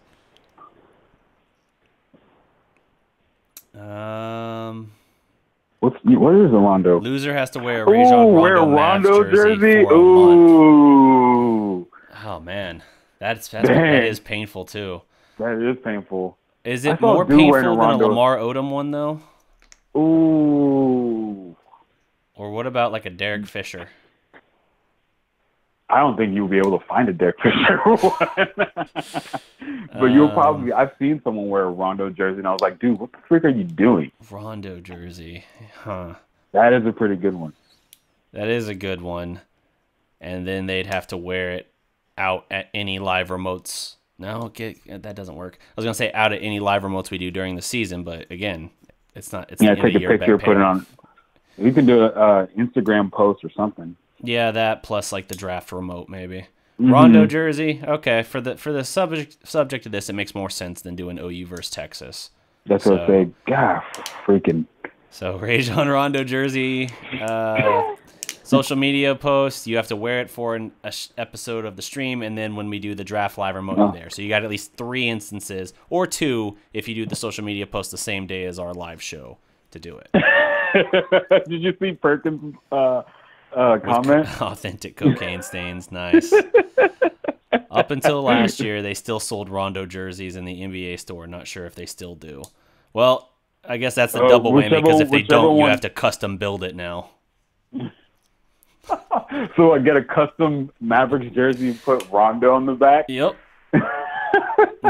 What is a Rondo?
Loser has to wear a Rajon Rondo Mavs jersey for a
Ooh.
month. Oh man, that is painful too.
That is painful.
Is it more painful than a Lamar Odom one though?
Ooh.
Or what about like a Derek Fisher?
I don't think you'll be able to find a Derek Fisher one. But you'll probably. I've seen someone wear a Rondo jersey, and I was like, dude, what the frick are you doing?
Rondo jersey, huh?
That is a pretty good one.
That is a good one. And then they'd have to wear it out at any live remotes. No, that doesn't work. I was gonna say out at any live remotes we do during the season, but again, it's not. It's
take a picture, put it on. You can do an Instagram post or something.
Yeah, that plus like the draft remote maybe. Rondo jersey, okay. For the subject of this, it makes more sense than doing OU versus Texas.
That's what I say. God, freaking.
So Rajon Rondo jersey, social media post. You have to wear it for an episode of the stream, and then when we do the draft live remote, you're there. So you got at least 3 instances, or 2 if you do the social media post the same day as our live show to do it.
Did you see Perkins' comment?
Authentic cocaine stains, nice. Up until last year, they still sold Rondo jerseys in the NBA store. Not sure if they still do. Well, I guess that's the double whammy, because if they don't, you have to custom build it now.
So I get a custom Mavericks jersey and put Rondo on the back?
Yep.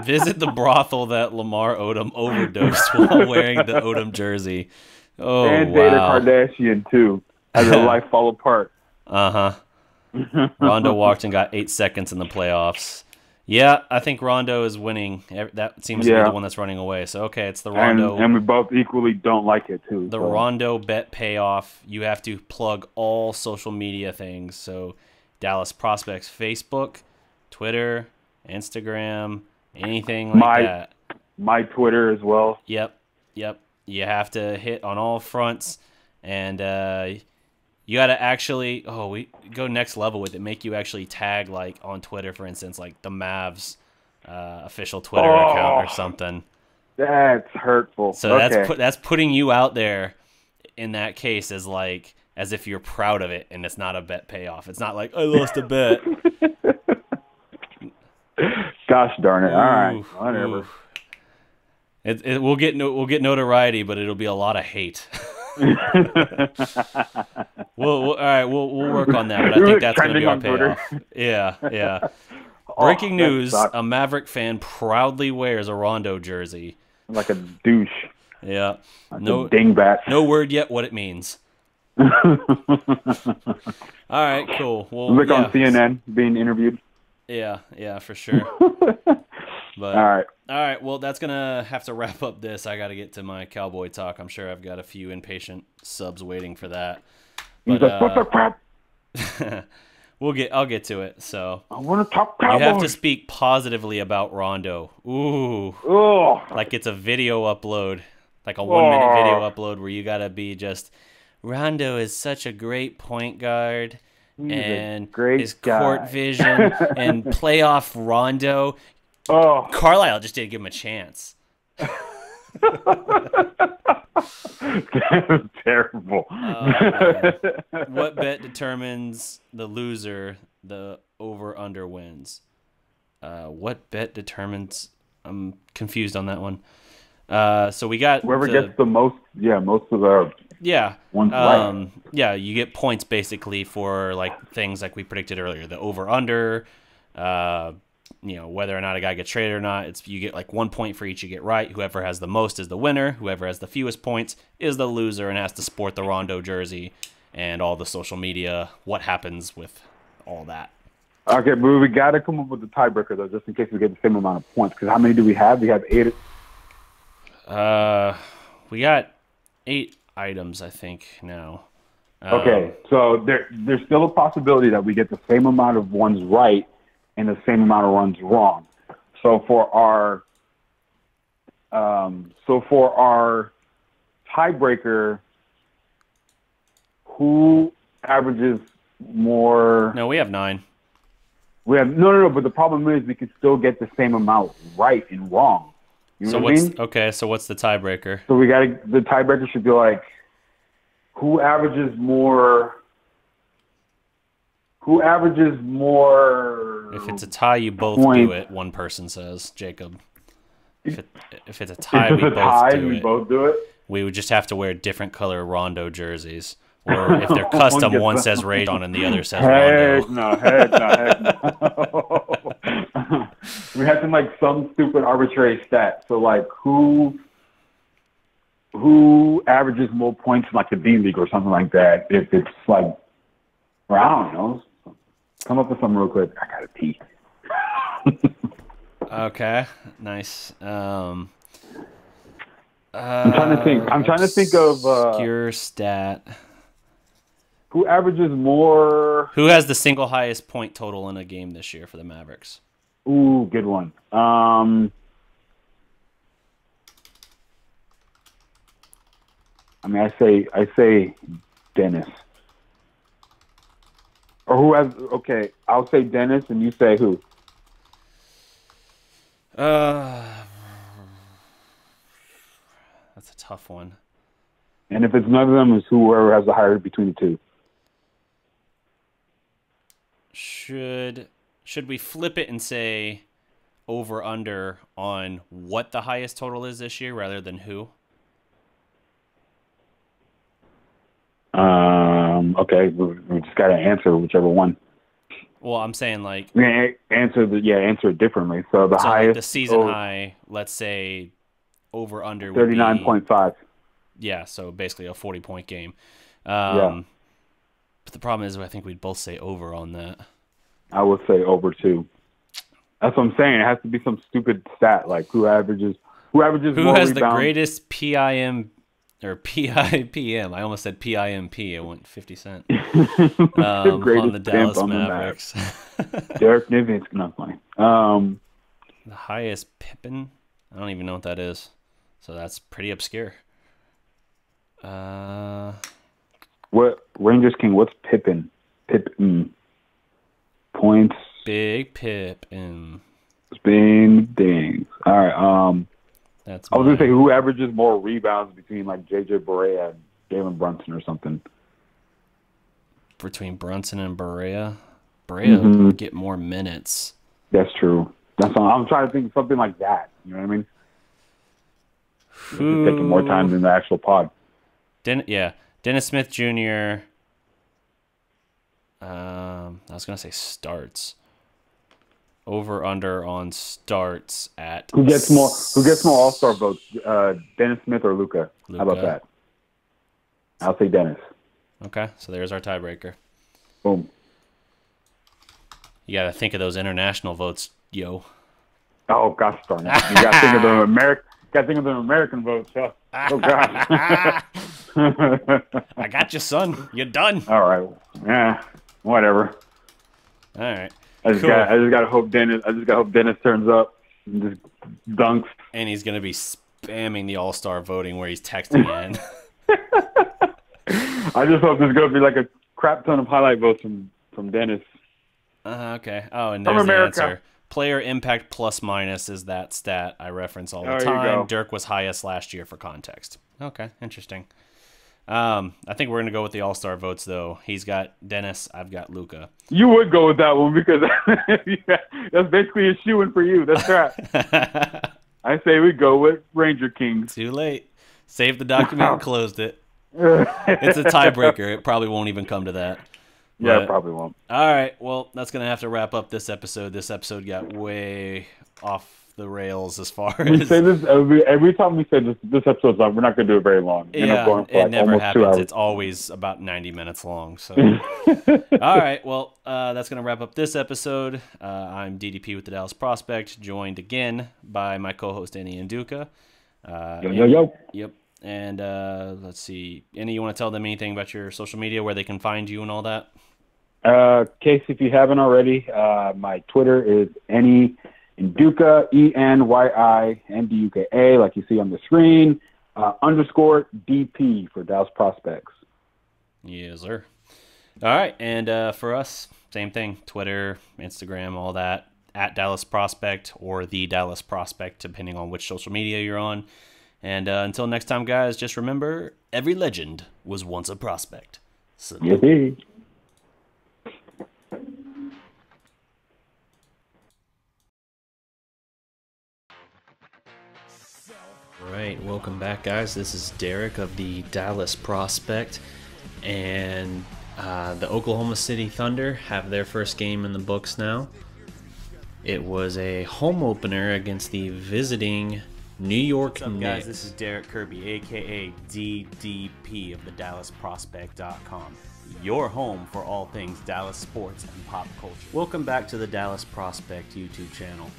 Visit the brothel that Lamar Odom overdosed while wearing the Odom jersey. Oh,
and
wow.
date a Kardashian, too, as her life fall apart.
Rondo walked and got 8 seconds in the playoffs. Yeah, I think Rondo is winning. That seems to be the one that's running away. So, okay, it's the Rondo.
And we both equally don't like it, too.
The Rondo bet payoff. You have to plug all social media things. So, Dallas Prospects Facebook, Twitter, Instagram, anything like that.
My Twitter as well.
Yep. You have to hit on all fronts. And you got to actually, we go next level with it. Make you actually tag, like, on Twitter, for instance, like the Mavs official Twitter account or something.
That's hurtful.
So that's putting you out there in that case as if you're proud of it, and it's not a bet payoff. It's not like, I lost a bet.
Gosh darn it. All right. Whatever.
We'll get notoriety, but it'll be a lot of hate. All right, we'll work on that, but I think that's going to be our payoff. Yeah. Breaking news: a Maverick fan proudly wears a Rondo jersey.
Like a douche.
Yeah.
Like no dingbat.
No word yet what it means. All right, cool. Well,
look on CNN being interviewed.
Yeah, for sure. But
all
right. Well, that's gonna have to wrap up this. I got to get to my cowboy talk. I'm sure I've got a few impatient subs waiting for that. But I'll get to it. So
I want to talk cowboy.
You have to speak positively about Rondo. Ooh. Like it's a video upload, like a 1-minute video upload where you gotta be just. Rondo is such a great point guard. And his court vision and playoff Rondo. Carlisle just didn't give him a chance.
That was terrible.
What bet determines the loser? The over/under wins. What bet determines? I'm confused on that one. So we got
whoever gets the most. Yeah, most of the.
Yeah.
Right.
Yeah, you get points basically for like things like we predicted earlier, the over/under. Whether or not a guy gets traded or not, you get like 1 point for each you get right. Whoever has the most is the winner. Whoever has the fewest points is the loser and has to sport the Rondo jersey and all the social media. What happens with all that?
Okay, but we got to come up with the tiebreaker though, just in case we get the same amount of points. Because how many do we have? We have 8.
We got 8 items, I think now.
Okay, so there's still a possibility that we get the same amount of ones right and the same amount of ones wrong. So for our tiebreaker, who averages more?
No, we have 9.
We have no. But the problem is we can still get the same amount right and wrong. You know
So
what I mean?
okay? So what's the tiebreaker?
So the tiebreaker should be like, who averages more? Who averages more?
If it's a tie, you both
points?
do it. One person says, Jacob. If it's a
If
tie,
it's
we
a
both
tie,
do
we
it.
both do it.
We would just have to wear different color Rondo jerseys. Or if they're custom, one says Rajon and the other says Rondo.
Heck no. We had some stupid arbitrary stat. So who averages more points in the D League or something like that? If it's or I don't know. Come up with something real quick. I gotta pee.
Okay, nice. I'm
trying to think of
obscure stat.
Who averages more?
Who has the single highest point total in a game this year for the Mavericks?
Ooh, good one. I say Dennis. Or who has? Okay, I'll say Dennis, and you say who?
That's a tough one.
And if it's none of them, it's whoever has the higher between the two.
Should we flip it and say over under on what the highest total is this year rather than who?
Okay, we just gotta answer whichever one.
Well, I'm saying
answer it differently. So the highest,
the season high, let's say over under
39.5.
Yeah, so basically a 40-point game.
Yeah.
But the problem is, I think we'd both say over on that.
I would say over too. That's what I'm saying. It has to be some stupid stat like who averages
Who
more
has
rebounds.
the greatest PIM or PIPM? I almost said PIMP. I went 50 Cent. On the Dallas Mavericks.
Derek Niven's not funny.
The highest Pippin? I don't even know what that is. So that's pretty obscure.
What Rangers King? What's Pippin? Pippin points.
Big Pippin.
Spin things. All right. I was gonna say who averages more rebounds between JJ Barea and Jalen Brunson or something.
Between Brunson and Barea, would get more minutes.
That's true. That's all. I'm trying to think of something like that. You know what I mean? It's taking more time than the actual pod.
Dennis Smith Jr. I was gonna say starts. Over under on starts at
who gets more All-Star votes? Dennis Smith or Luka? How about that? I'll say Dennis.
Okay, so there's our tiebreaker.
Boom.
You gotta think of those international votes, yo.
Oh gosh darn it! You gotta think of the American votes. Huh? Oh gosh.
I got you, son. You're done.
All right. Yeah. Whatever.
All right.
I just gotta hope Dennis turns up and just dunks.
And he's gonna be spamming the All-Star voting where he's texting in.
I just hope there's gonna be a crap ton of highlight votes from Dennis.
Okay. Oh, and there's the answer. Player impact plus minus is that stat I reference all the time. Dirk was highest last year for context. Okay, interesting. I think we're going to go with the All-Star votes, though. He's got Dennis. I've got Luka.
You would go with that one because that's basically a shoo-in for you. That's right. I say we go with Ranger Kings.
Too late. Saved the document and closed it. It's a tiebreaker. It probably won't even come to that.
Yeah, it probably won't.
All right. Well, that's going to have to wrap up this episode. This episode got way off the rails as far as...
We say this every time we say this episode's long, we're not going to do it very long.
Yeah,
going for
it never
almost
happens.
2 hours.
It's always about 90 minutes long. So, all right. Well, that's going to wrap up this episode. I'm DDP with the Dallas Prospect, joined again by my co-host, Enyi Nduka.
Yo.
Yep. And let's see. Enyi, you want to tell them anything about your social media, where they can find you and all that?
Case, if you haven't already, my Twitter is Enyi Nduka, ENYI like you see on the screen, _DP for Dallas Prospects.
Yes, sir. All right. And for us, same thing. Twitter, Instagram, all that.
at Dallas Prospect or the Dallas Prospect, depending on which social media you're on. And until next time, guys, just remember, every legend was once a prospect. So
Yippee.
Alright, welcome back, guys. This is Darreck of the Dallas Prospect, and the Oklahoma City Thunder have their first game in the books now. It was a home opener against the visiting New York
What's up,
Knicks.
guys? This is Darreck Kirby, aka DDP of the DallasProspect.com, your home for all things Dallas sports and pop culture. Welcome back to the Dallas Prospect YouTube channel.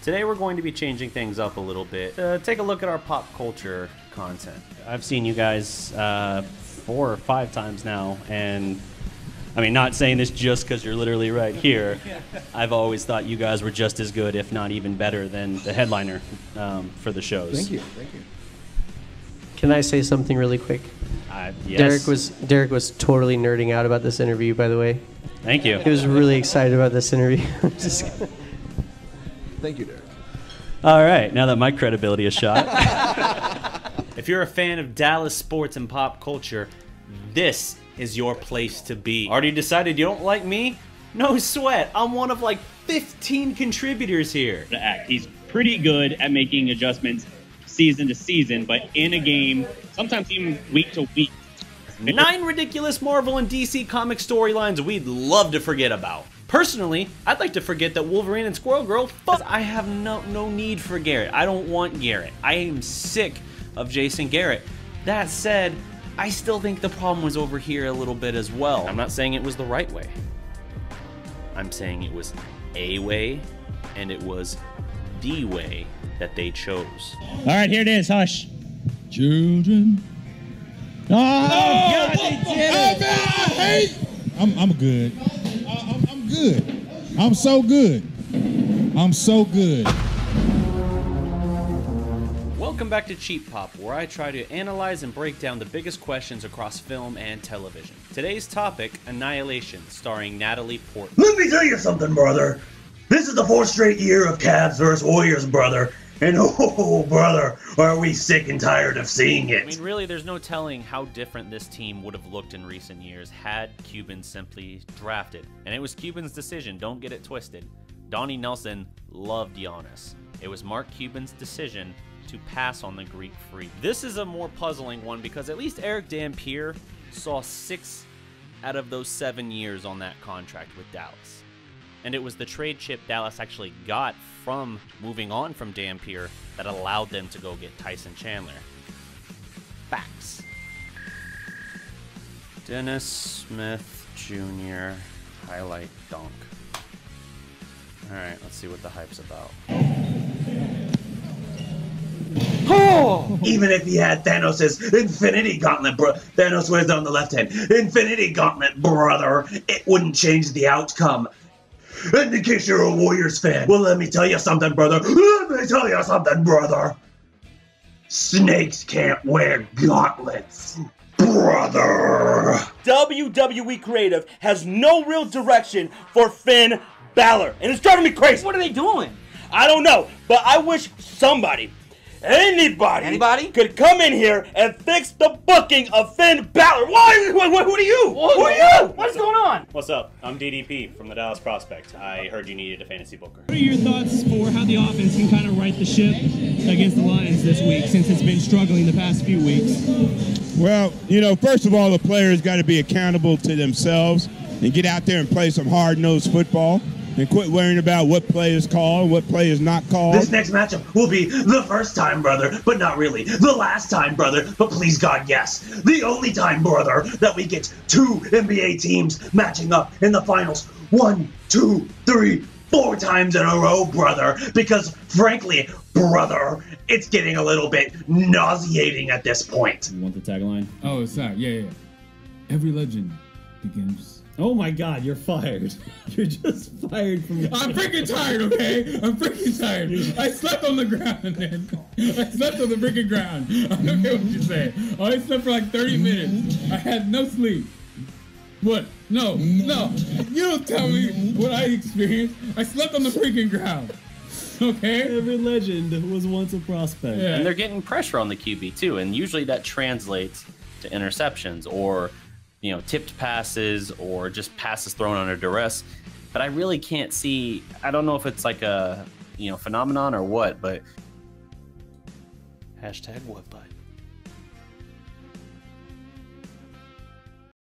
Today we're going to be changing things up a little bit to take a look at our pop culture content. I've seen you guys 4 or 5 times now, and I mean, not saying this just because you're literally right here. I've always thought you guys were just as good, if not even better, than the headliner for the shows.
Thank you. Thank you.
Can I say something really quick?
Yes.
Darreck was totally nerding out about this interview, by the way.
Thank you.
He was really excited about this interview.
Thank you, Darreck.
All right, now that my credibility is shot.
If you're a fan of Dallas sports and pop culture, this is your place to be. Already decided you don't like me? No sweat. I'm one of like 15 contributors here.
To act. He's pretty good at making adjustments season to season, but in a game, sometimes even week to week.
9 ridiculous Marvel and DC comic storylines we'd love to forget about. Personally, I'd like to forget that Wolverine and Squirrel Girl fuck. I have no need for Garrett. I don't want Garrett. I am sick of Jason Garrett. That said, I still think the problem was over here a little bit as well. I'm not saying it was the right way. I'm saying it was a way, and it was the way that they chose.
All right, here it is. Hush.
Children. Oh,
God, they did it.
I'm good. I'm good. I'm so good. I'm so good.
Welcome back to Cheap Pop, where I try to analyze and break down the biggest questions across film and television. Today's topic, Annihilation, starring Natalie Portman.
Let me tell you something, brother. This is the 4th straight year of Cavs versus Warriors, brother. And oh, brother, are we sick and tired of seeing it.
I mean, really, there's no telling how different this team would have looked in recent years had Cuban simply drafted. And it was Cuban's decision, don't get it twisted. Donnie Nelson loved Giannis. It was Mark Cuban's decision to pass on the Greek Freak. This is a more puzzling one because at least Eric Dampier saw 6 out of those 7 years on that contract with Dallas. And it was the trade chip Dallas actually got from moving on from Dampier that allowed them to go get Tyson Chandler. Facts. Dennis Smith Jr. highlight dunk. Alright, let's see what the hype's about.
Even if he had Thanos' Infinity Gauntlet, bro. Thanos wears it on the left hand. Infinity Gauntlet, brother. It wouldn't change the outcome. And in case you're a Warriors fan, well, let me tell you something, brother. Let me tell you something, brother. Snakes can't wear gauntlets, brother.
WWE Creative has no real direction for Finn Balor, and it's driving me crazy.
What are they doing?
I don't know, but I wish somebody, anybody could come in here and fix the booking of Finn Balor. Why? Who are you? Who are you?
What's going on?
What's up? I'm DDP from the Dallas Prospect. I heard you needed a fantasy booker.
What are your thoughts for how the offense can kind of right the ship against the Lions this week, since it's been struggling the past few weeks?
Well, first of all, the players got to be accountable to themselves and get out there and play some hard-nosed football and quit worrying about what play is called, what play is not called.
This next matchup will be the first time, brother, but not really. The last time, brother, but please God, yes. The only time, brother, that we get 2 NBA teams matching up in the finals. 1, 2, 3, 4 times in a row, brother. Because, frankly, brother, it's getting a little bit nauseating at this point.
You want the tagline? Oh, sorry. Yeah. Every legend begins. Oh my God, you're fired. You're just fired from. I'm freaking tired, okay? I'm freaking tired. I slept on the ground, man. I slept on the freaking ground. I don't care what you say. I slept for like 30 minutes. I had no sleep. What? No. You don't tell me what I experienced. I slept on the freaking ground. Okay?
Every legend was once a prospect.
Yeah.
And they're getting pressure on the QB too, and usually that translates to interceptions or, tipped passes or just passes thrown under duress. But I really can't see. I don't know if it's like a phenomenon or what, but
Hashtag what, bud?